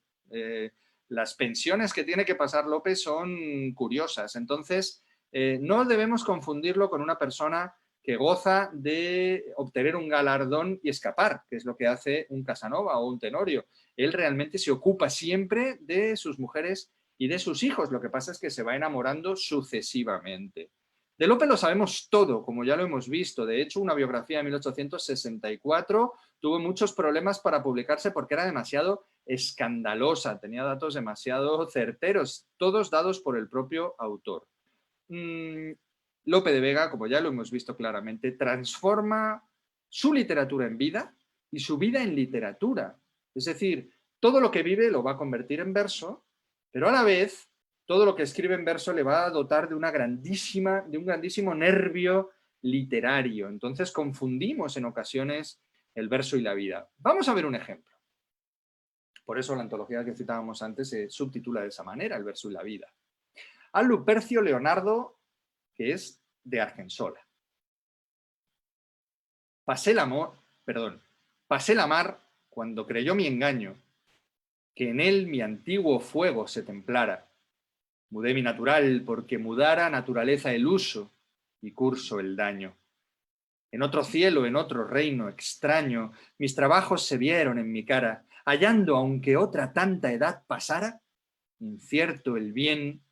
Las pensiones que tiene que pasar López son curiosas, entonces no debemos confundirlo con una persona que goza de obtener un galardón y escapar, que es lo que hace un Casanova o un Tenorio. Él realmente se ocupa siempre de sus mujeres y de sus hijos. Lo que pasa es que se va enamorando sucesivamente. De Lope lo sabemos todo, como ya lo hemos visto. De hecho, una biografía de 1864 tuvo muchos problemas para publicarse porque era demasiado escandalosa, tenía datos demasiado certeros, todos dados por el propio autor. Lope de Vega, como ya lo hemos visto claramente, transforma su literatura en vida y su vida en literatura. Es decir, todo lo que vive lo va a convertir en verso, pero a la vez todo lo que escribe en verso le va a dotar de un grandísimo nervio literario. Entonces confundimos en ocasiones el verso y la vida. Vamos a ver un ejemplo. Por eso la antología que citábamos antes se subtitula de esa manera, El verso y la vida. A Lupercio Leonardo, que es de Argensola. Pasé la mar cuando creyó mi engaño, que en él mi antiguo fuego se templara. Mudé mi natural porque mudara naturaleza el uso y curso el daño. En otro cielo, en otro reino extraño, mis trabajos se vieron en mi cara, hallando aunque otra tanta edad pasara, incierto el bien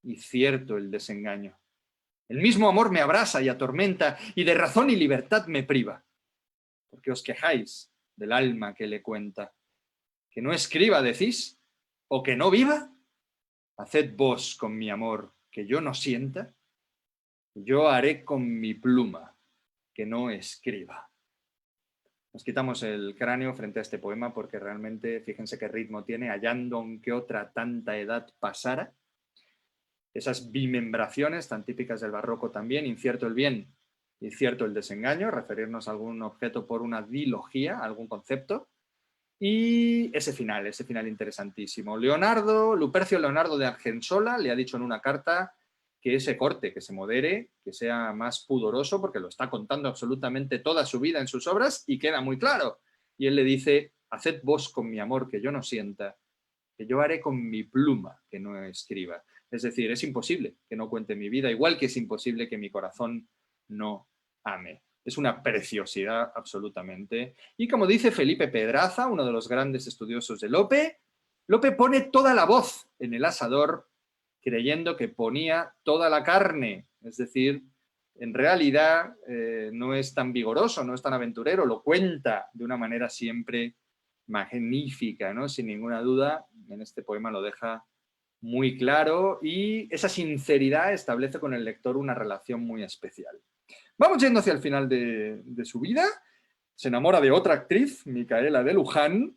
y cierto el desengaño. El mismo amor me abrasa y atormenta, y de razón y libertad me priva. Porque os quejáis del alma que le cuenta. ¿Que no escriba, decís? ¿O que no viva? Haced vos con mi amor que yo no sienta. Yo haré con mi pluma que no escriba. Nos quitamos el cráneo frente a este poema porque realmente, fíjense qué ritmo tiene, hallando aunque otra tanta edad pasara. Esas bimembraciones tan típicas del barroco también, incierto el bien y cierto el desengaño, referirnos a algún objeto por una dilogía, algún concepto. Y ese final interesantísimo. Lupercio Leonardo de Argensola le ha dicho en una carta que se corte, que se modere, que sea más pudoroso, porque lo está contando absolutamente toda su vida en sus obras y queda muy claro. Y él le dice, haced vos con mi amor que yo no sienta, que yo haré con mi pluma que no escriba. Es decir, es imposible que no cuente mi vida, igual que es imposible que mi corazón no ame. Es una preciosidad absolutamente. Y como dice Felipe Pedraza, uno de los grandes estudiosos de Lope, Lope pone toda la voz en el asador creyendo que ponía toda la carne. Es decir, en realidad no es tan vigoroso, no es tan aventurero, lo cuenta de una manera siempre magnífica, ¿no? Sin ninguna duda, en este poema lo deja muy claro y esa sinceridad establece con el lector una relación muy especial. Vamos yendo hacia el final de su vida. Se enamora de otra actriz, Micaela de Luján,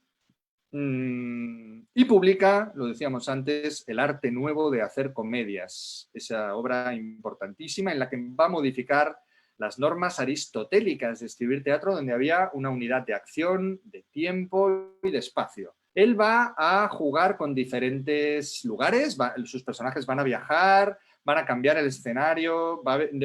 y publica, lo decíamos antes, El arte nuevo de hacer comedias, esa obra importantísima en la que va a modificar las normas aristotélicas de escribir teatro, donde había una unidad de acción, de tiempo y de espacio. Él va a jugar con diferentes lugares, sus personajes van a viajar, van a cambiar el escenario,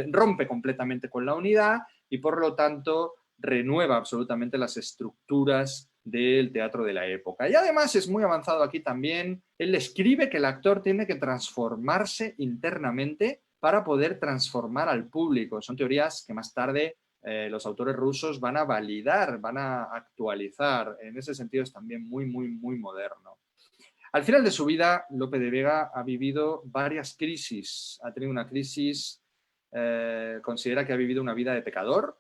rompe completamente con la unidad y por lo tanto renueva absolutamente las estructuras del teatro de la época. Y además es muy avanzado aquí también, él escribe que el actor tiene que transformarse internamente para poder transformar al público. Son teorías que más tarde los autores rusos van a validar, van a actualizar. En ese sentido es también muy, muy, muy moderno. Al final de su vida, Lope de Vega ha vivido varias crisis. Ha tenido una crisis, considera que ha vivido una vida de pecador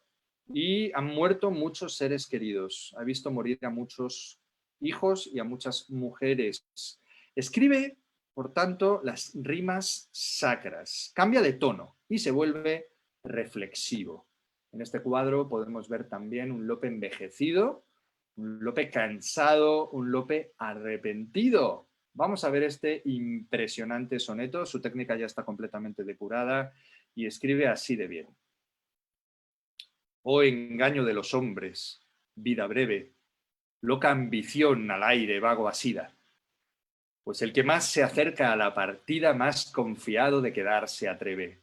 y han muerto muchos seres queridos. Ha visto morir a muchos hijos y a muchas mujeres. Escribe, por tanto, las rimas sacras. Cambia de tono y se vuelve reflexivo. En este cuadro podemos ver también un Lope envejecido, un Lope cansado, un Lope arrepentido. Vamos a ver este impresionante soneto. Su técnica ya está completamente depurada y escribe así de bien. Oh engaño de los hombres, vida breve, loca ambición al aire vago asida. Pues el que más se acerca a la partida, más confiado de quedarse atreve.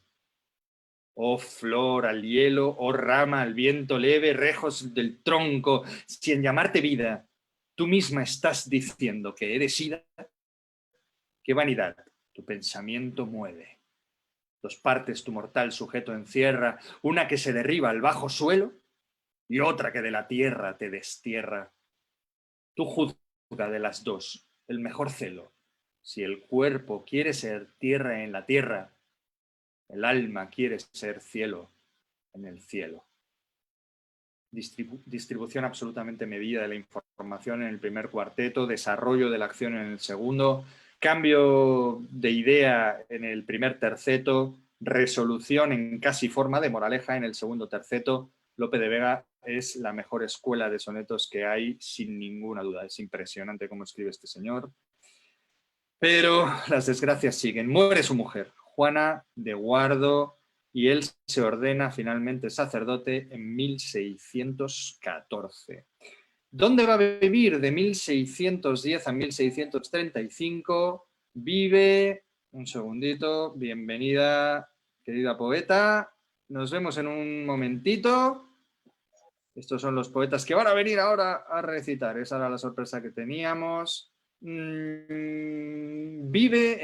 Oh flor al hielo, oh rama al viento leve, rejos del tronco, si en llamarte vida tú misma estás diciendo que eres ida, qué vanidad tu pensamiento mueve. Dos partes tu mortal sujeto encierra, una que se derriba al bajo suelo y otra que de la tierra te destierra. Tú juzga de las dos el mejor celo. Si el cuerpo quiere ser tierra en la tierra, el alma quiere ser cielo en el cielo. Distribución absolutamente medida de la información en el primer cuarteto, desarrollo de la acción en el segundo, cambio de idea en el primer terceto, resolución en casi forma de moraleja en el segundo terceto. Lope de Vega es la mejor escuela de sonetos que hay, sin ninguna duda. Es impresionante cómo escribe este señor. Pero las desgracias siguen. Muere su mujer, Juana de Guardo, y él se ordena finalmente sacerdote en 1614. ¿Dónde va a vivir de 1610 a 1635? Vive, un segundito, bienvenida, querida poeta. Nos vemos en un momentito. Estos son los poetas que van a venir ahora a recitar. Esa era la sorpresa que teníamos. Vive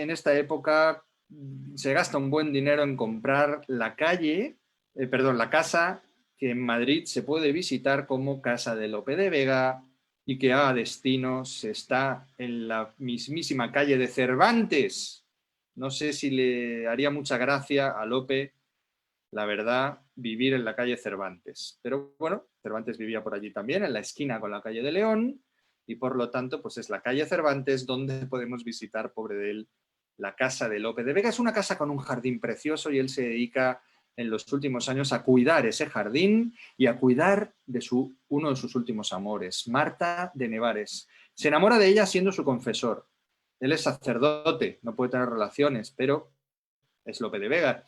en esta época, se gasta un buen dinero en comprar la casa que en Madrid se puede visitar como Casa de Lope de Vega y que a destinos está en la mismísima calle de Cervantes. No sé si le haría mucha gracia a Lope, la verdad, vivir en la calle Cervantes. Pero bueno, Cervantes vivía por allí también, en la esquina con la calle de León, y por lo tanto, pues es la calle Cervantes donde podemos visitar, pobre de él, la casa de Lope de Vega. Es una casa con un jardín precioso y él se dedica en los últimos años a cuidar ese jardín y a cuidar de uno de sus últimos amores, Marta de Nevares. Se enamora de ella siendo su confesor. Él es sacerdote, no puede tener relaciones, pero es Lope de Vega.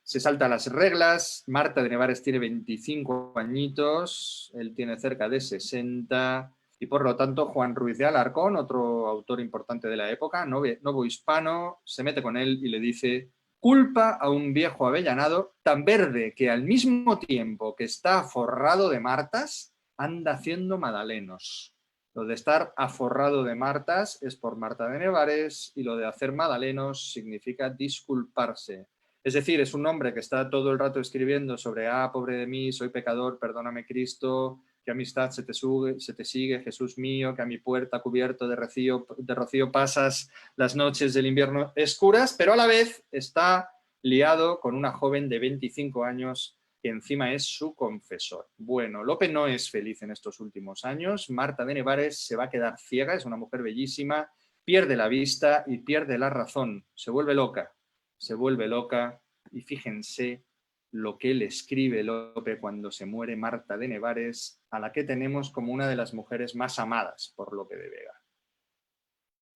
Se salta las reglas. Marta de Nevares tiene 25 añitos, él tiene cerca de 60, y por lo tanto Juan Ruiz de Alarcón, otro autor importante de la época, novo hispano, se mete con él y le dice: culpa a un viejo avellanado tan verde que al mismo tiempo que está forrado de martas, anda haciendo magdalenos. Lo de estar aforrado de martas es por Marta de Nevares y lo de hacer magdalenos significa disculparse. Es decir, es un hombre que está todo el rato escribiendo sobre, pobre de mí, soy pecador, perdóname Cristo, qué amistad se te sigue, Jesús mío, que a mi puerta cubierto de rocío pasas las noches del invierno oscuras, pero a la vez está liado con una joven de 25 años que encima es su confesor. Bueno, Lope no es feliz en estos últimos años. Marta de Nevares se va a quedar ciega, es una mujer bellísima, pierde la vista y pierde la razón, se vuelve loca y fíjense lo que le escribe Lope cuando se muere Marta de Nevares, a la que tenemos como una de las mujeres más amadas por Lope de Vega.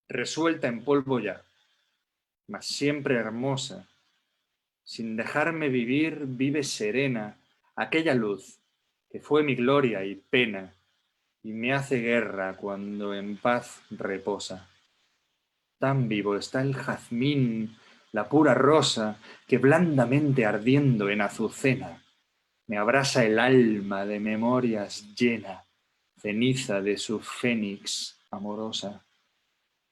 Resuelta en polvo ya, mas siempre hermosa, sin dejarme vivir, vive serena, aquella luz que fue mi gloria y pena, y me hace guerra cuando en paz reposa. Tan vivo está el jazmín, la pura rosa, que blandamente ardiendo en azucena, me abrasa el alma de memorias llena, ceniza de su fénix amorosa.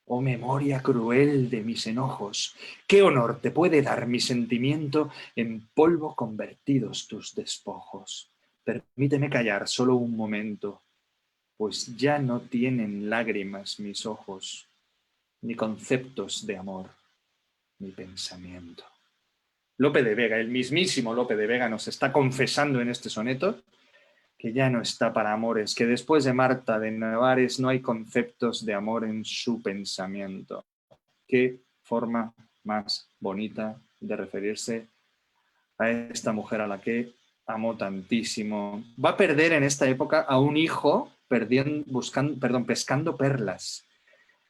Oh memoria cruel de mis enojos, qué honor te puede dar mi sentimiento en polvo convertidos tus despojos. Permíteme callar solo un momento, pues ya no tienen lágrimas mis ojos, ni conceptos de amor, ni pensamiento. Lope de Vega, el mismísimo Lope de Vega, nos está confesando en este soneto que ya no está para amores, que después de Marta de Nevares no hay conceptos de amor en su pensamiento. Qué forma más bonita de referirse a esta mujer a la que amó tantísimo. Va a perder en esta época a un hijo pescando perlas.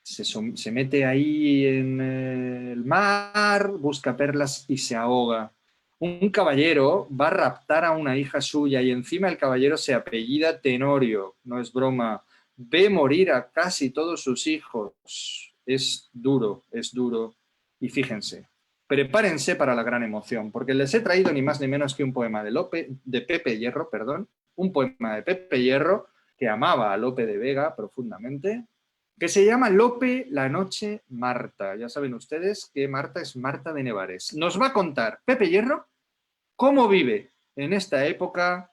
Se mete ahí en el mar, busca perlas y se ahoga. Un caballero va a raptar a una hija suya y encima el caballero se apellida Tenorio, no es broma. Ve morir a casi todos sus hijos. Es duro, es duro. Y fíjense, prepárense para la gran emoción, porque les he traído ni más ni menos que un poema de Pepe Hierro, un poema de Pepe Hierro que amaba a Lope de Vega profundamente, que se llama Lope, la noche, Marta. Ya saben ustedes que Marta es Marta de Nevares. Nos va a contar Pepe Hierro cómo vive en esta época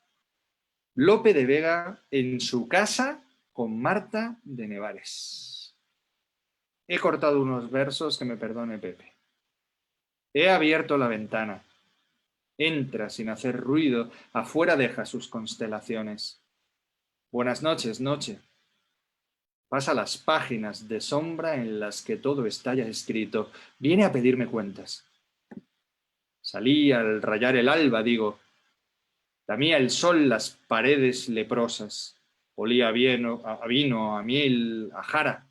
Lope de Vega en su casa con Marta de Nevares. He cortado unos versos, que me perdone Pepe. He abierto la ventana. Entra sin hacer ruido, afuera deja sus constelaciones. Buenas noches, noche. Pasa las páginas de sombra en las que todo está ya escrito. Viene a pedirme cuentas. Salí al rayar el alba, digo. Lamía el sol las paredes leprosas. Olía a vino, a miel, a jara.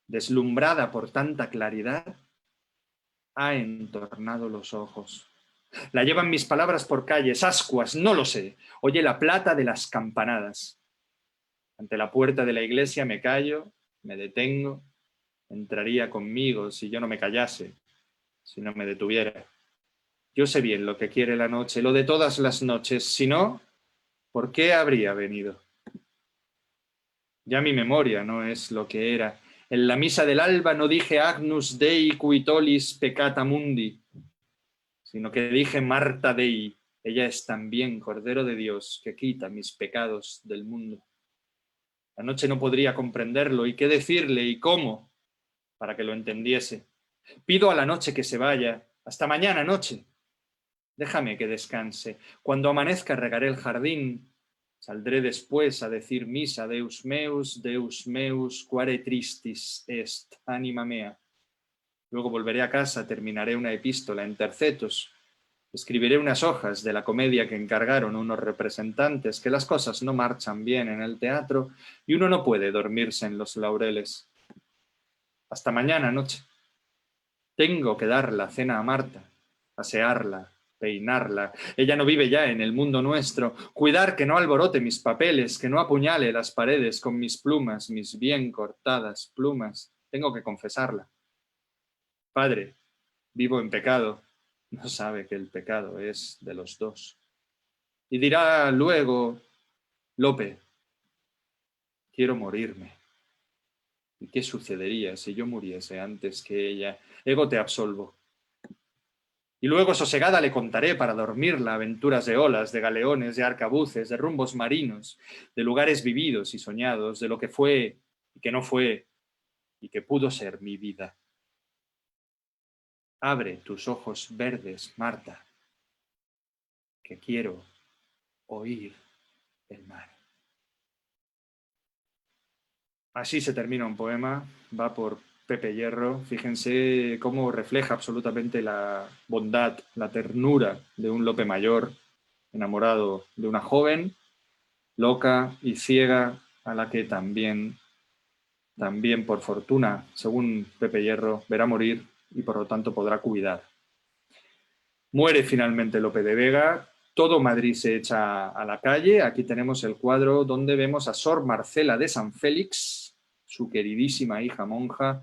Deslumbrada por tanta claridad, ha entornado los ojos. La llevan mis palabras por calles, ascuas, no lo sé. Oye la plata de las campanadas. Ante la puerta de la iglesia me callo, me detengo. Entraría conmigo si yo no me callase, si no me detuviera. Yo sé bien lo que quiere la noche, lo de todas las noches. Si no, ¿por qué habría venido? Ya mi memoria no es lo que era. En la misa del alba no dije Agnus Dei cui tollis peccata mundi, sino que dije Marta Dei. Ella es también Cordero de Dios que quita mis pecados del mundo. La noche no podría comprenderlo, y qué decirle y cómo para que lo entendiese. Pido a la noche que se vaya. Hasta mañana noche. Déjame que descanse. Cuando amanezca regaré el jardín. Saldré después a decir misa, Deus meus, quare tristis est, anima mea. Luego volveré a casa, terminaré una epístola en tercetos. Escribiré unas hojas de la comedia que encargaron unos representantes, que las cosas no marchan bien en el teatro y uno no puede dormirse en los laureles. Hasta mañana noche. Tengo que dar la cena a Marta, asearla, peinarla. Ella no vive ya en el mundo nuestro. Cuidar que no alborote mis papeles, que no apuñale las paredes con mis plumas, mis bien cortadas plumas. Tengo que confesarla. Padre, vivo en pecado. No sabe que el pecado es de los dos. Y dirá luego, Lope, quiero morirme. ¿Y qué sucedería si yo muriese antes que ella? Ego te absolvo. Y luego sosegada le contaré para dormirla aventuras de olas, de galeones, de arcabuces, de rumbos marinos, de lugares vividos y soñados, de lo que fue y que no fue y que pudo ser mi vida. Abre tus ojos verdes, Marta, que quiero oír el mar. Así se termina un poema, va por Pepe Hierro. Fíjense cómo refleja absolutamente la bondad, la ternura de un Lope mayor, enamorado de una joven, loca y ciega, a la que también por fortuna, según Pepe Hierro, verá morir y por lo tanto podrá cuidar. Muere finalmente Lope de Vega, todo Madrid se echa a la calle. Aquí tenemos el cuadro donde vemos a Sor Marcela de San Félix, su queridísima hija monja,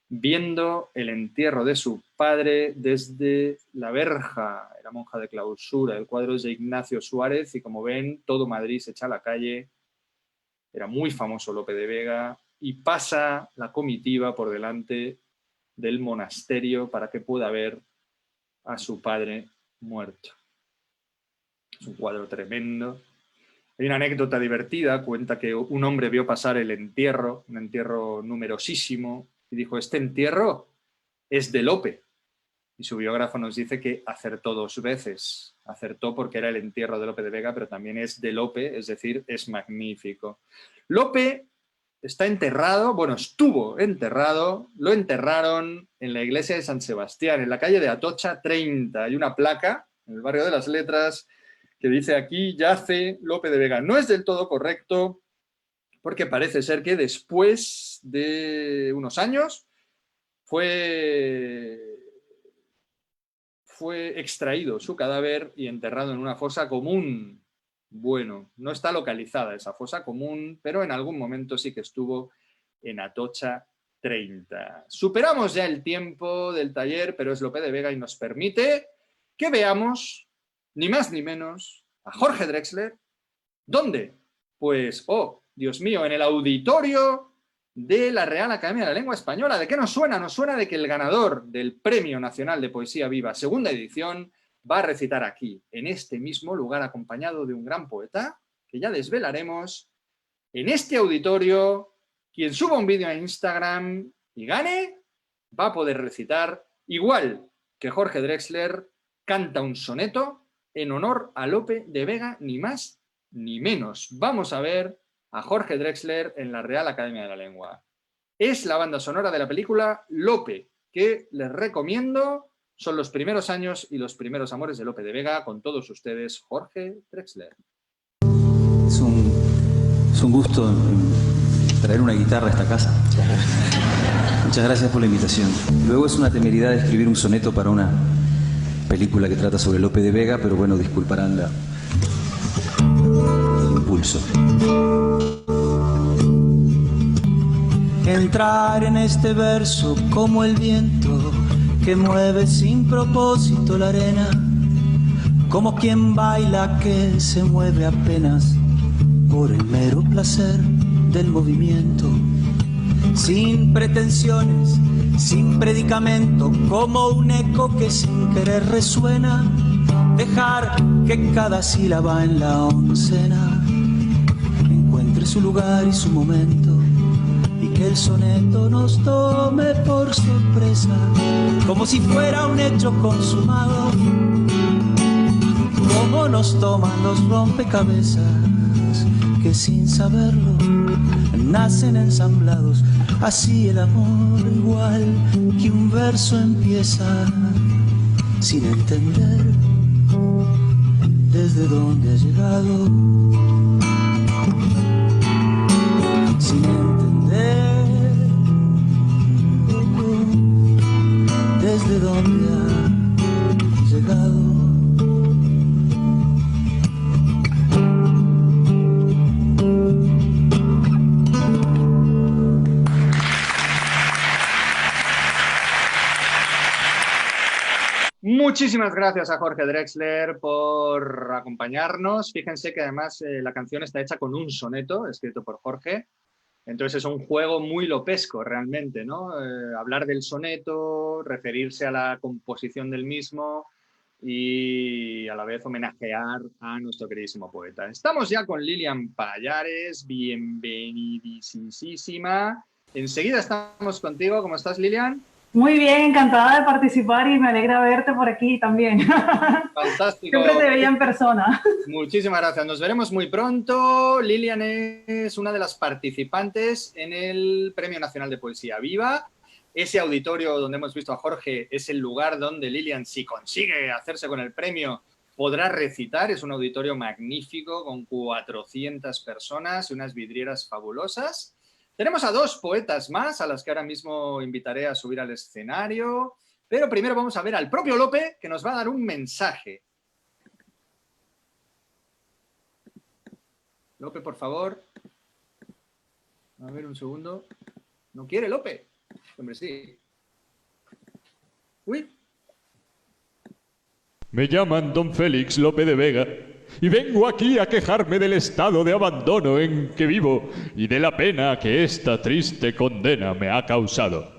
viendo el entierro de su padre desde la verja, era monja de clausura. El cuadro es de Ignacio Suárez y como ven, todo Madrid se echa a la calle. Era muy famoso Lope de Vega y pasa la comitiva por delante del monasterio para que pueda ver a su padre muerto. Es un cuadro tremendo. Hay una anécdota divertida, cuenta que un hombre vio pasar el entierro, un entierro numerosísimo, y dijo, este entierro es de Lope. Y su biógrafo nos dice que acertó 2 veces. Acertó porque era el entierro de Lope de Vega, pero también es de Lope, es decir, es magnífico. Lope está enterrado, bueno, estuvo enterrado, lo enterraron en la iglesia de San Sebastián, en la calle de Atocha 30. Hay una placa en el barrio de las Letras que dice aquí yace Lope de Vega. No es del todo correcto porque parece ser que después de unos años fue extraído su cadáver y enterrado en una fosa común. Bueno, no está localizada esa fosa común, pero en algún momento sí que estuvo en Atocha 30. Superamos ya el tiempo del taller, pero es Lope de Vega y nos permite que veamos, ni más ni menos, a Jorge Drexler. ¿Dónde? Pues, oh, Dios mío, en el auditorio de la Real Academia de la Lengua Española. ¿De qué nos suena? Nos suena de que el ganador del Premio Nacional de Poesía Viva, segunda edición, va a recitar aquí, en este mismo lugar, acompañado de un gran poeta, que ya desvelaremos, en este auditorio. Quien suba un vídeo a Instagram y gane, va a poder recitar, igual que Jorge Drexler, canta un soneto en honor a Lope de Vega, ni más ni menos. Vamos a ver a Jorge Drexler en la Real Academia de la Lengua. Es la banda sonora de la película Lope, que les recomiendo. Son los primeros años y los primeros amores de Lope de Vega. Con todos ustedes, Jorge Drexler. Es un gusto traer una guitarra a esta casa. Muchas gracias por la invitación. Luego es una temeridad escribir un soneto para una película que trata sobre Lope de Vega, pero bueno, disculparán el impulso. Entrar en este verso como el viento que mueve sin propósito la arena, como quien baila que se mueve apenas por el mero placer del movimiento, sin pretensiones, sin predicamento, como un eco que sin querer resuena, dejar que cada sílaba en la oncena encuentre su lugar y su momento, y que el soneto nos tome por sorpresa, como si fuera un hecho consumado, como nos toman los rompecabezas que sin saberlo nacen ensamblados. Así el amor, igual que un verso, empieza sin entender desde dónde ha llegado, sin entender desde dónde ha llegado. Muchísimas gracias a Jorge Drexler por acompañarnos. Fíjense que además la canción está hecha con un soneto escrito por Jorge. Entonces es un juego muy lopesco realmente, ¿no? Hablar del soneto, referirse a la composición del mismo y a la vez homenajear a nuestro queridísimo poeta. Estamos ya con Lilian Pallares, bienvenidísima. Enseguida estamos contigo. ¿Cómo estás, Lilian? Muy bien, encantada de participar y me alegra verte por aquí también. Fantástico. Siempre te veía en persona. Muchísimas gracias. Nos veremos muy pronto. Lilian es una de las participantes en el Premio Nacional de Poesía Viva. Ese auditorio donde hemos visto a Jorge es el lugar donde Lilian, si consigue hacerse con el premio, podrá recitar. Es un auditorio magnífico con 400 personas y unas vidrieras fabulosas. Tenemos a 2 poetas más, a las que ahora mismo invitaré a subir al escenario. Pero primero vamos a ver al propio Lope, que nos va a dar un mensaje. Lope, por favor. A ver, un segundo. ¿No quiere Lope? Hombre, sí. Uy. Me llaman don Félix Lope de Vega y vengo aquí a quejarme del estado de abandono en que vivo y de la pena que esta triste condena me ha causado.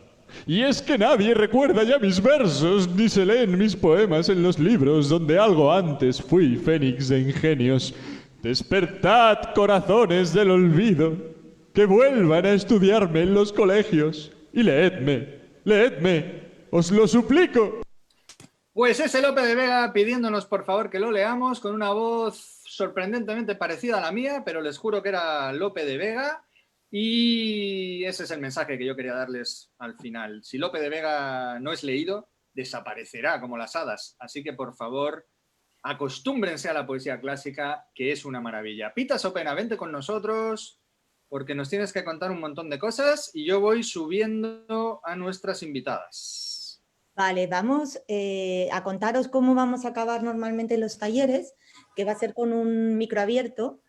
Y es que nadie recuerda ya mis versos ni se leen mis poemas en los libros donde algo antes fui fénix de ingenios. Despertad, corazones del olvido, que vuelvan a estudiarme en los colegios y leedme, os lo suplico. Pues ese Lope de Vega pidiéndonos por favor que lo leamos con una voz sorprendentemente parecida a la mía, pero les juro que era Lope de Vega y ese es el mensaje que yo quería darles al final. Si Lope de Vega no es leído, desaparecerá como las hadas, así que por favor acostúmbrense a la poesía clásica, que es una maravilla. Pita Sopena, vente con nosotros porque nos tienes que contar un montón de cosas y yo voy subiendo a nuestras invitadas. Vale, vamos a contaros cómo vamos a acabar normalmente los talleres, que va a ser con un micro abierto,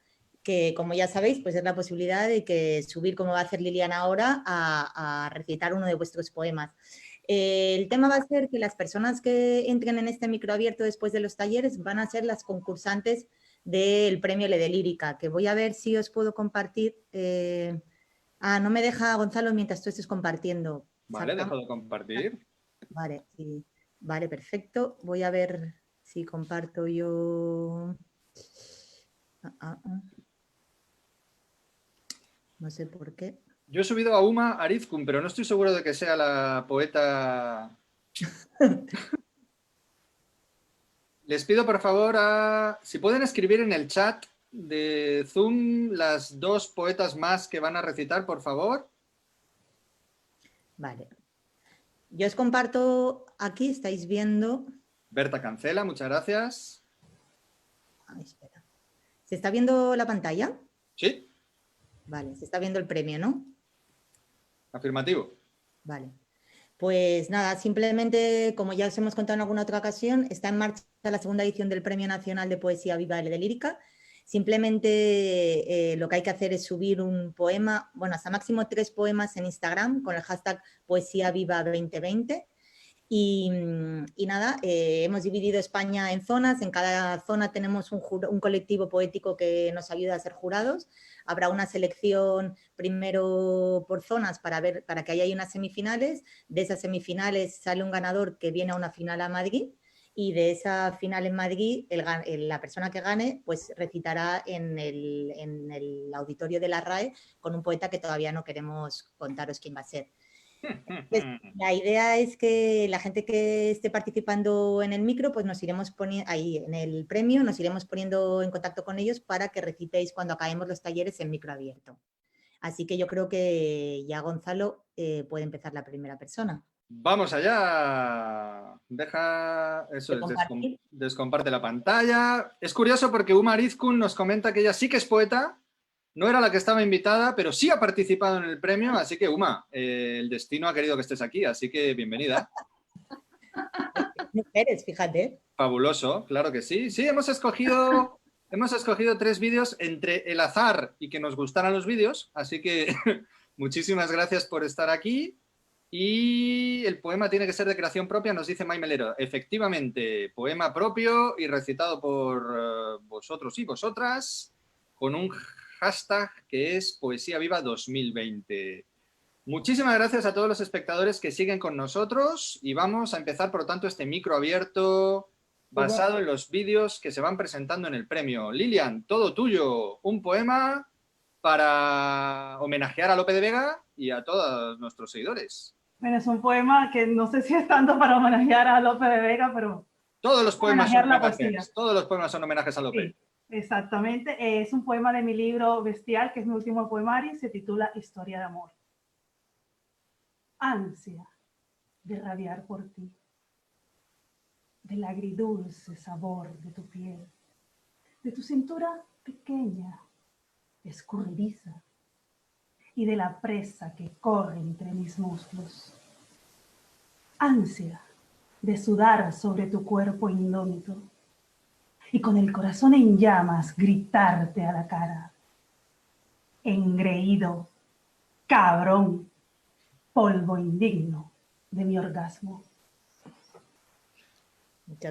que como ya sabéis, pues es la posibilidad de que subir, como va a hacer Liliana ahora, a recitar uno de vuestros poemas. El tema va a ser que las personas que entren en este micro abierto después de los talleres van a ser las concursantes del premio Le de Lírica, que voy a ver si os puedo compartir. No me deja Gonzalo mientras tú estés compartiendo. Vale, dejo de compartir. Vale, sí. Vale, perfecto. Voy a ver si comparto yo. No sé por qué. Yo he subido a Uma Arizkun, pero no estoy seguro de que sea la poeta. Les pido por favor si pueden escribir en el chat de Zoom las 2 poetas más que van a recitar, por favor. Vale. Yo os comparto aquí, estáis viendo. Berta Cancela, muchas gracias. Ay, espera. ¿Se está viendo la pantalla? Sí. Vale, se está viendo el premio, ¿no? Afirmativo. Vale. Pues nada, simplemente, como ya os hemos contado en alguna otra ocasión, está en marcha la segunda edición del Premio Nacional de Poesía Viva de Lírica. Simplemente lo que hay que hacer es subir un poema, bueno, hasta máximo 3 poemas en Instagram con el hashtag Poesía Viva 2020. Y nada, hemos dividido España en zonas, en cada zona tenemos un colectivo poético que nos ayuda a ser jurados. Habrá una selección primero por zonas para que haya unas semifinales. De esas semifinales sale un ganador que viene a una final a Madrid. Y de esa final en Madrid, la persona que gane pues recitará en el auditorio de la RAE con un poeta que todavía no queremos contaros quién va a ser. Entonces, la idea es que la gente que esté participando en el micro, pues nos iremos poniendo ahí en el premio, nos iremos poniendo en contacto con ellos para que recitéis cuando acabemos los talleres en micro abierto. Así que yo creo que ya Gonzalo puede empezar la primera persona. Vamos allá. Deja eso, descomparte la pantalla. Es curioso porque Uma Arizkun nos comenta que ella sí que es poeta, no era la que estaba invitada, pero sí ha participado en el premio, así que Uma, el destino ha querido que estés aquí, así que bienvenida. Mujeres, fíjate. Fabuloso, claro que sí. Sí, hemos escogido 3 vídeos entre el azar y que nos gustaran los vídeos, así que muchísimas gracias por estar aquí. Y el poema tiene que ser de creación propia, nos dice May Melero. Efectivamente, poema propio y recitado por vosotros y vosotras, con un hashtag que es Poesía Viva 2020. Muchísimas gracias a todos los espectadores que siguen con nosotros y vamos a empezar, por lo tanto, este micro abierto basado en los vídeos que se van presentando en el premio. Lilian, todo tuyo. Un poema para homenajear a Lope de Vega y a todos nuestros seguidores. Bueno, es un poema que no sé si es tanto para homenajear a Lope de Vega, pero... Todos los poemas son homenajes. Todos los poemas son homenajes a Lope. Sí, exactamente. Es un poema de mi libro Bestial, que es mi último poemario, y se titula Historia de amor. Ansia de rabiar por ti, del agridulce sabor de tu piel, de tu cintura pequeña, escurridiza, y de la presa que corre entre mis muslos. Ansia de sudar sobre tu cuerpo indómito y con el corazón en llamas gritarte a la cara. Engreído, cabrón, polvo indigno de mi orgasmo.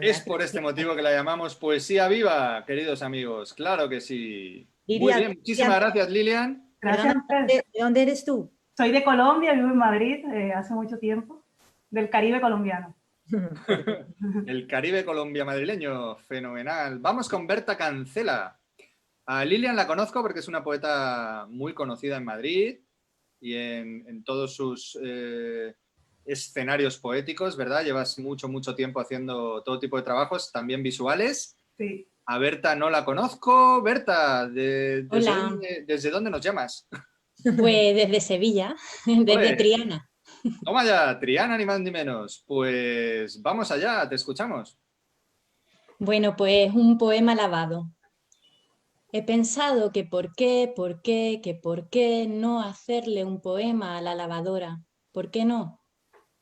Es por este motivo que la llamamos Poesía Viva, queridos amigos. Claro que sí. Lilian, muy bien, muchísimas gracias, Lilian. Gracias. ¿De dónde eres tú? Soy de Colombia, vivo en Madrid hace mucho tiempo, del Caribe colombiano. El Caribe Colombia madrileño, fenomenal. Vamos con Berta Cancela. A Lilian la conozco porque es una poeta muy conocida en Madrid y en todos sus escenarios poéticos, ¿verdad? Llevas mucho tiempo haciendo todo tipo de trabajos, también visuales. Sí. A Berta no la conozco. Berta, Hola. ¿desde dónde nos llamas? Pues desde Sevilla, desde Triana. Toma ya, Triana, ni más ni menos. Pues vamos allá, te escuchamos. Bueno, pues un poema lavado. He pensado que por qué no hacerle un poema a la lavadora. ¿Por qué no?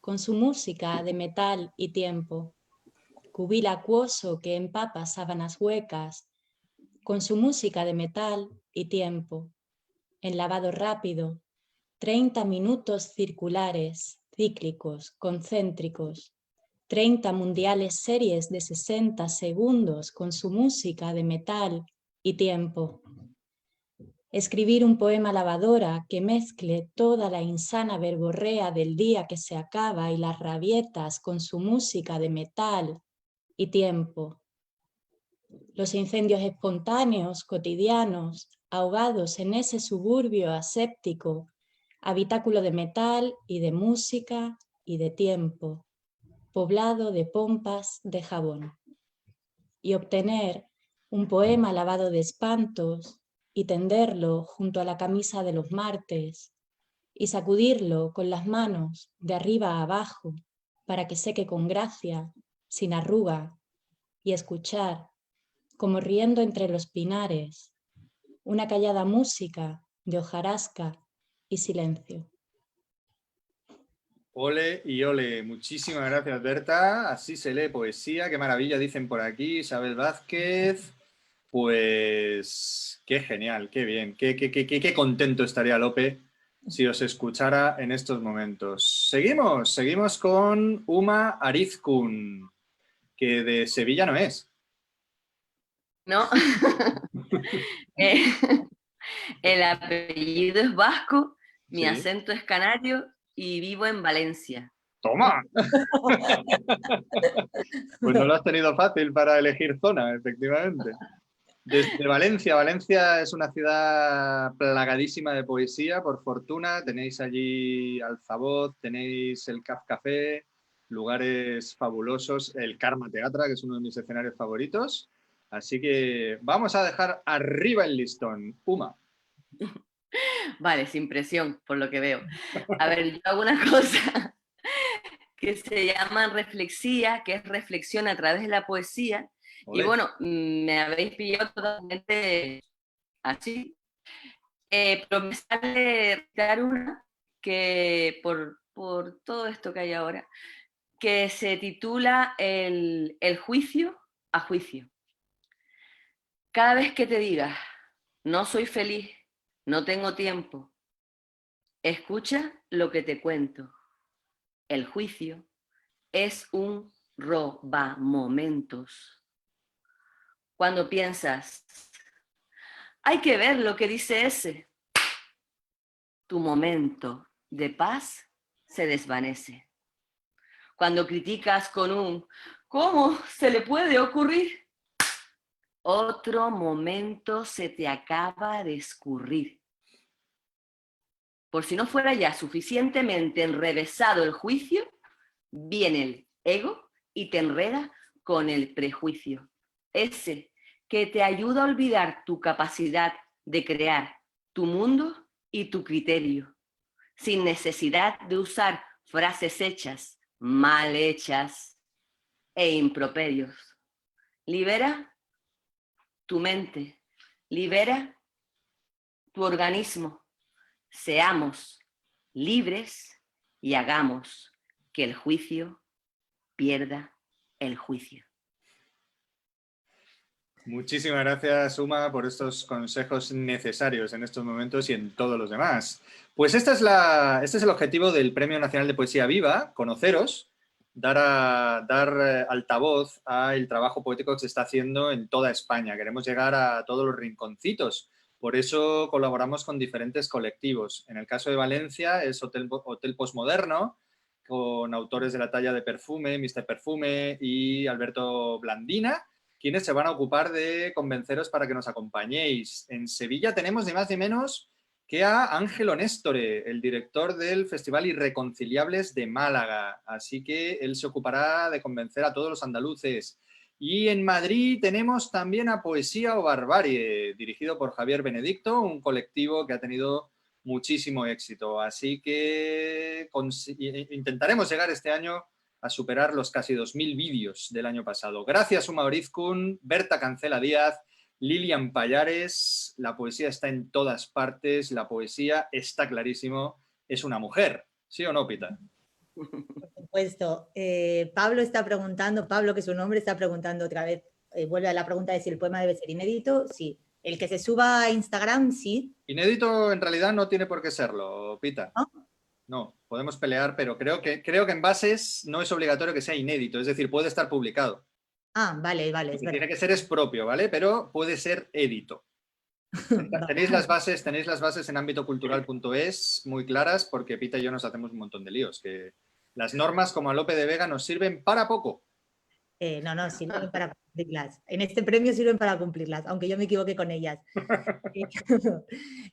Con su música de metal y tiempo. Cubil acuoso que empapa sábanas huecas. Con su música de metal y tiempo. En lavado rápido. 30 minutos circulares, cíclicos, concéntricos, 30 mundiales series de 60 segundos con su música de metal y tiempo. Escribir un poema lavadora que mezcle toda la insana verborrea del día que se acaba y las rabietas con su música de metal y tiempo. Los incendios espontáneos, cotidianos, ahogados en ese suburbio aséptico, habitáculo de metal y de música y de tiempo, poblado de pompas de jabón. Y obtener un poema lavado de espantos y tenderlo junto a la camisa de los martes y sacudirlo con las manos de arriba a abajo para que seque con gracia, sin arruga, y escuchar, como riendo entre los pinares, una callada música de hojarasca y silencio. Ole y ole, muchísimas gracias, Berta. Así se lee poesía, qué maravilla, dicen por aquí. Isabel Vázquez, pues qué genial, qué bien, qué contento estaría Lope si os escuchara en estos momentos. Seguimos con Uma Arizkun, que de Sevilla no es. No, el apellido es vasco, mi acento es canario y vivo en Valencia. ¡Toma! Pues no lo has tenido fácil para elegir zona, efectivamente. Desde Valencia. Valencia es una ciudad plagadísima de poesía, por fortuna. Tenéis allí Altavoz, tenéis el Caf Café, lugares fabulosos, el Karma Teatra, que es uno de mis escenarios favoritos. Así que vamos a dejar arriba el listón. Uma. Vale, sin presión, por lo que veo. A ver, yo hago una cosa que se llama reflexía, que es reflexión a través de la poesía. Olé. Y bueno, me habéis pillado totalmente así. Pero me sale dar una que, por todo esto que hay ahora, que se titula El juicio a juicio. Cada vez que te digas, no soy feliz, no tengo tiempo, escucha lo que te cuento. El juicio es un robamomentos. Cuando piensas, Hay que ver lo que dice ese. Tu momento de paz se desvanece. Cuando criticas con un ¿cómo se le puede ocurrir? Otro momento se te acaba de escurrir. Por si no fuera ya suficientemente enrevesado el juicio, viene el ego y te enreda con el prejuicio. Ese que te ayuda a olvidar tu capacidad de crear tu mundo y tu criterio, sin necesidad de usar frases hechas, mal hechas e improperios. Libera tu mente, libera tu organismo. Seamos libres y hagamos que el juicio pierda el juicio. Muchísimas gracias, Uma, por estos consejos necesarios en estos momentos y en todos los demás. Pues este es el objetivo del Premio Nacional de Poesía Viva, conoceros, dar altavoz al trabajo poético que se está haciendo en toda España. Queremos llegar a todos los rinconcitos. Por eso colaboramos con diferentes colectivos. En el caso de Valencia es Hotel Postmoderno, con autores de la talla de Perfume, Mr. Perfume y Alberto Blandina, quienes se van a ocupar de convenceros para que nos acompañéis. En Sevilla tenemos ni más ni menos que a Ángelo Néstore, el director del Festival Irreconciliables de Málaga. Así que él se ocupará de convencer a todos los andaluces. Y en Madrid tenemos también a Poesía o Barbarie, dirigido por Javier Benedicto, un colectivo que ha tenido muchísimo éxito. Así que intentaremos llegar este año a superar los casi 2000 vídeos del año pasado. Gracias, Uma Orizkun, Berta Cancela Díaz, Lilian Pallares. La poesía está en todas partes, la poesía está clarísimo, es una mujer. ¿Sí o no, Pita? Por supuesto. Pablo está preguntando, Pablo, que es su nombre, está preguntando otra vez, vuelve a la pregunta de si el poema debe ser inédito. Sí. El que se suba a Instagram, sí. Inédito en realidad no tiene por qué serlo, Pita. ¿No? No, podemos pelear, pero creo que en bases no es obligatorio que sea inédito, es decir, puede estar publicado. Ah, vale. Lo que tiene que ser es propio, ¿vale? Pero puede ser edito. Tenéis las bases en ámbitocultural.es muy claras, porque Pita y yo nos hacemos un montón de líos, que las normas como a Lope de Vega nos sirven para poco. No, sirven para cumplirlas. En este premio sirven para cumplirlas, aunque yo me equivoqué con ellas.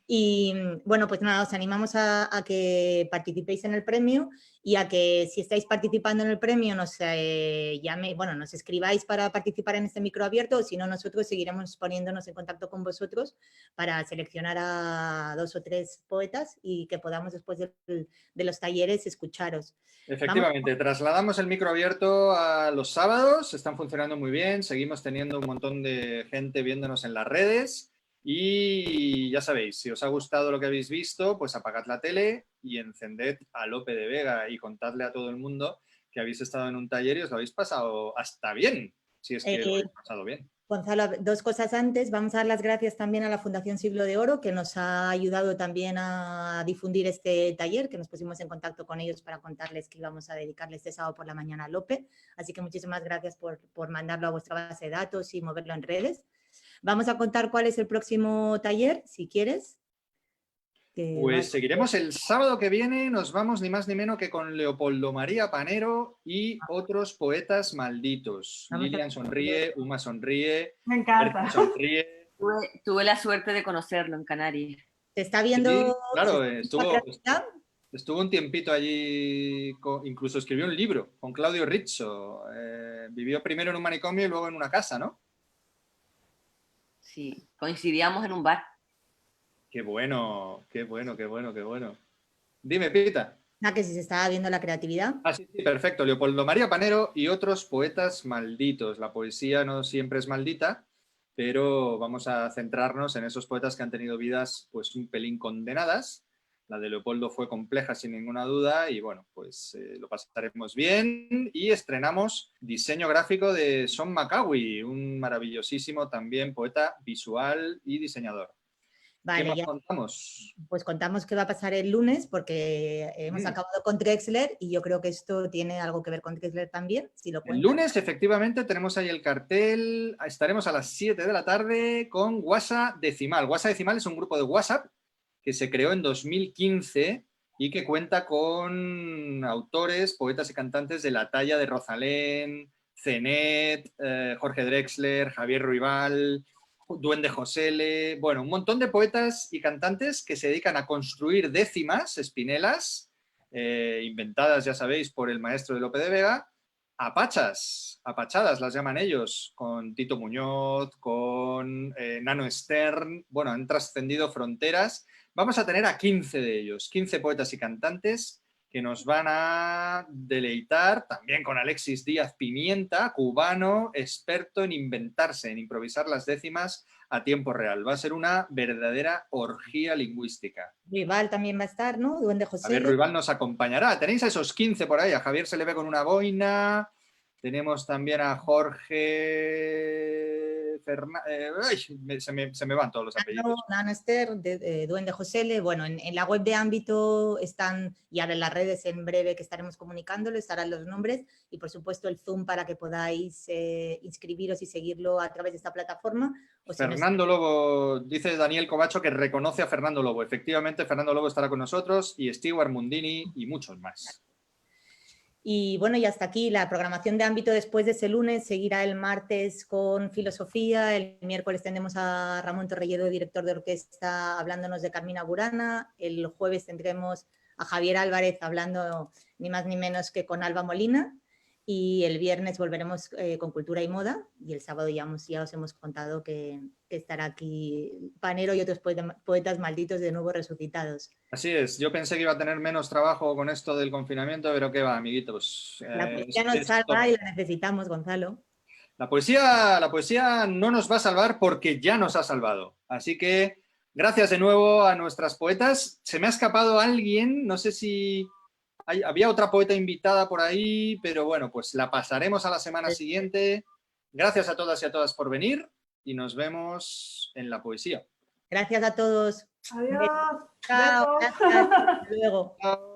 Y bueno, pues nada, os animamos a que participéis en el premio y a que si estáis participando en el premio nos nos escribáis para participar en este micro abierto, o si no, nosotros seguiremos poniéndonos en contacto con vosotros para seleccionar a 2 o 3 poetas y que podamos después de los talleres escucharos. Efectivamente, trasladamos el micro abierto a los sábados, están funcionando muy bien, seguimos teniendo un montón de gente viéndonos en las redes. Y ya sabéis, si os ha gustado lo que habéis visto, pues apagad la tele y encended a Lope de Vega y contadle a todo el mundo que habéis estado en un taller y os lo habéis pasado hasta bien, si es que lo habéis pasado bien. Gonzalo, 2 cosas antes. Vamos a dar las gracias también a la Fundación Siglo de Oro, que nos ha ayudado también a difundir este taller, que nos pusimos en contacto con ellos para contarles que íbamos a dedicarle este sábado por la mañana a Lope. Así que muchísimas gracias por mandarlo a vuestra base de datos y moverlo en redes. Vamos a contar cuál es el próximo taller, si quieres. Pues seguiremos el sábado que viene, nos vamos ni más ni menos que con Leopoldo María Panero y otros poetas malditos. Lilian sonríe, Uma sonríe, me encanta. Berta sonríe. Tuve la suerte de conocerlo en Canarias. ¿Te está viendo? Sí, claro, estuvo un tiempito allí, incluso escribió un libro con Claudio Rizzo. Vivió primero en un manicomio y luego en una casa, ¿no? Sí, coincidíamos en un bar. Qué bueno. Dime, Pita. Que si se estaba viendo la creatividad. Ah, sí, perfecto. Leopoldo María Panero y otros poetas malditos. La poesía no siempre es maldita, pero vamos a centrarnos en esos poetas que han tenido vidas pues un pelín condenadas. La de Leopoldo fue compleja sin ninguna duda y bueno, pues lo pasaremos bien y estrenamos diseño gráfico de Son Macawi, un maravillosísimo también poeta visual y diseñador. Vale, ¿Qué más ya contamos? Pues contamos qué va a pasar el lunes porque hemos acabado con Drexler y yo creo que esto tiene algo que ver con Drexler también, si lo El cuentas. lunes, efectivamente, tenemos ahí el cartel. Estaremos a las 7 de la tarde con WhatsApp Decimal. WhatsApp Decimal es un grupo de WhatsApp que se creó en 2015 y que cuenta con autores, poetas y cantantes de la talla de Rosalén, Zenet, Jorge Drexler, Javier Ruibal, Duende Josele, bueno, un montón de poetas y cantantes que se dedican a construir décimas, espinelas, inventadas, ya sabéis, por el maestro de Lope de Vega, apachadas las llaman ellos, con Tito Muñoz, con Nano Stern, bueno, han trascendido fronteras. Vamos a tener a 15 de ellos, 15 poetas y cantantes que nos van a deleitar, también con Alexis Díaz Pimienta, cubano, experto en inventarse, en improvisar las décimas a tiempo real. Va a ser una verdadera orgía lingüística. Ruibal también va a estar, ¿no? Duende José. Javier Ruibal nos acompañará. Tenéis a esos 15 por ahí. A Javier se le ve con una boina. Tenemos también a Jorge... se me van todos los apellidos. Nano Esther, Duende Josele. Bueno, en la web de Ámbito están, y ahora en las redes en breve que estaremos comunicándolo, estarán los nombres y por supuesto el Zoom para que podáis inscribiros y seguirlo a través de esta plataforma. O Fernando Lobo, dice Daniel Covacho que reconoce a Fernando Lobo. Efectivamente, Fernando Lobo estará con nosotros y Stewart Mundini y muchos más. Y bueno, y hasta aquí la programación de Ámbito después de ese lunes. Seguirá el martes con filosofía, el miércoles tendremos a Ramón Torrelledo, director de orquesta, hablándonos de Carmina Burana, el jueves tendremos a Javier Álvarez hablando ni más ni menos que con Alba Molina y el viernes volveremos con Cultura y Moda y el sábado ya os hemos contado que estará aquí Panero y otros poetas malditos de nuevo resucitados. Así es, yo pensé que iba a tener menos trabajo con esto del confinamiento, pero qué va, amiguitos. La poesía nos salva y la necesitamos, Gonzalo. La poesía no nos va a salvar porque ya nos ha salvado. Así que gracias de nuevo a nuestras poetas. Se me ha escapado alguien, no sé si había otra poeta invitada por ahí, pero bueno, pues la pasaremos a la semana siguiente. Gracias a todas y a todas por venir y nos vemos en la poesía. Gracias a todos. Adiós. Chao. Gracias. Hasta luego. Chao.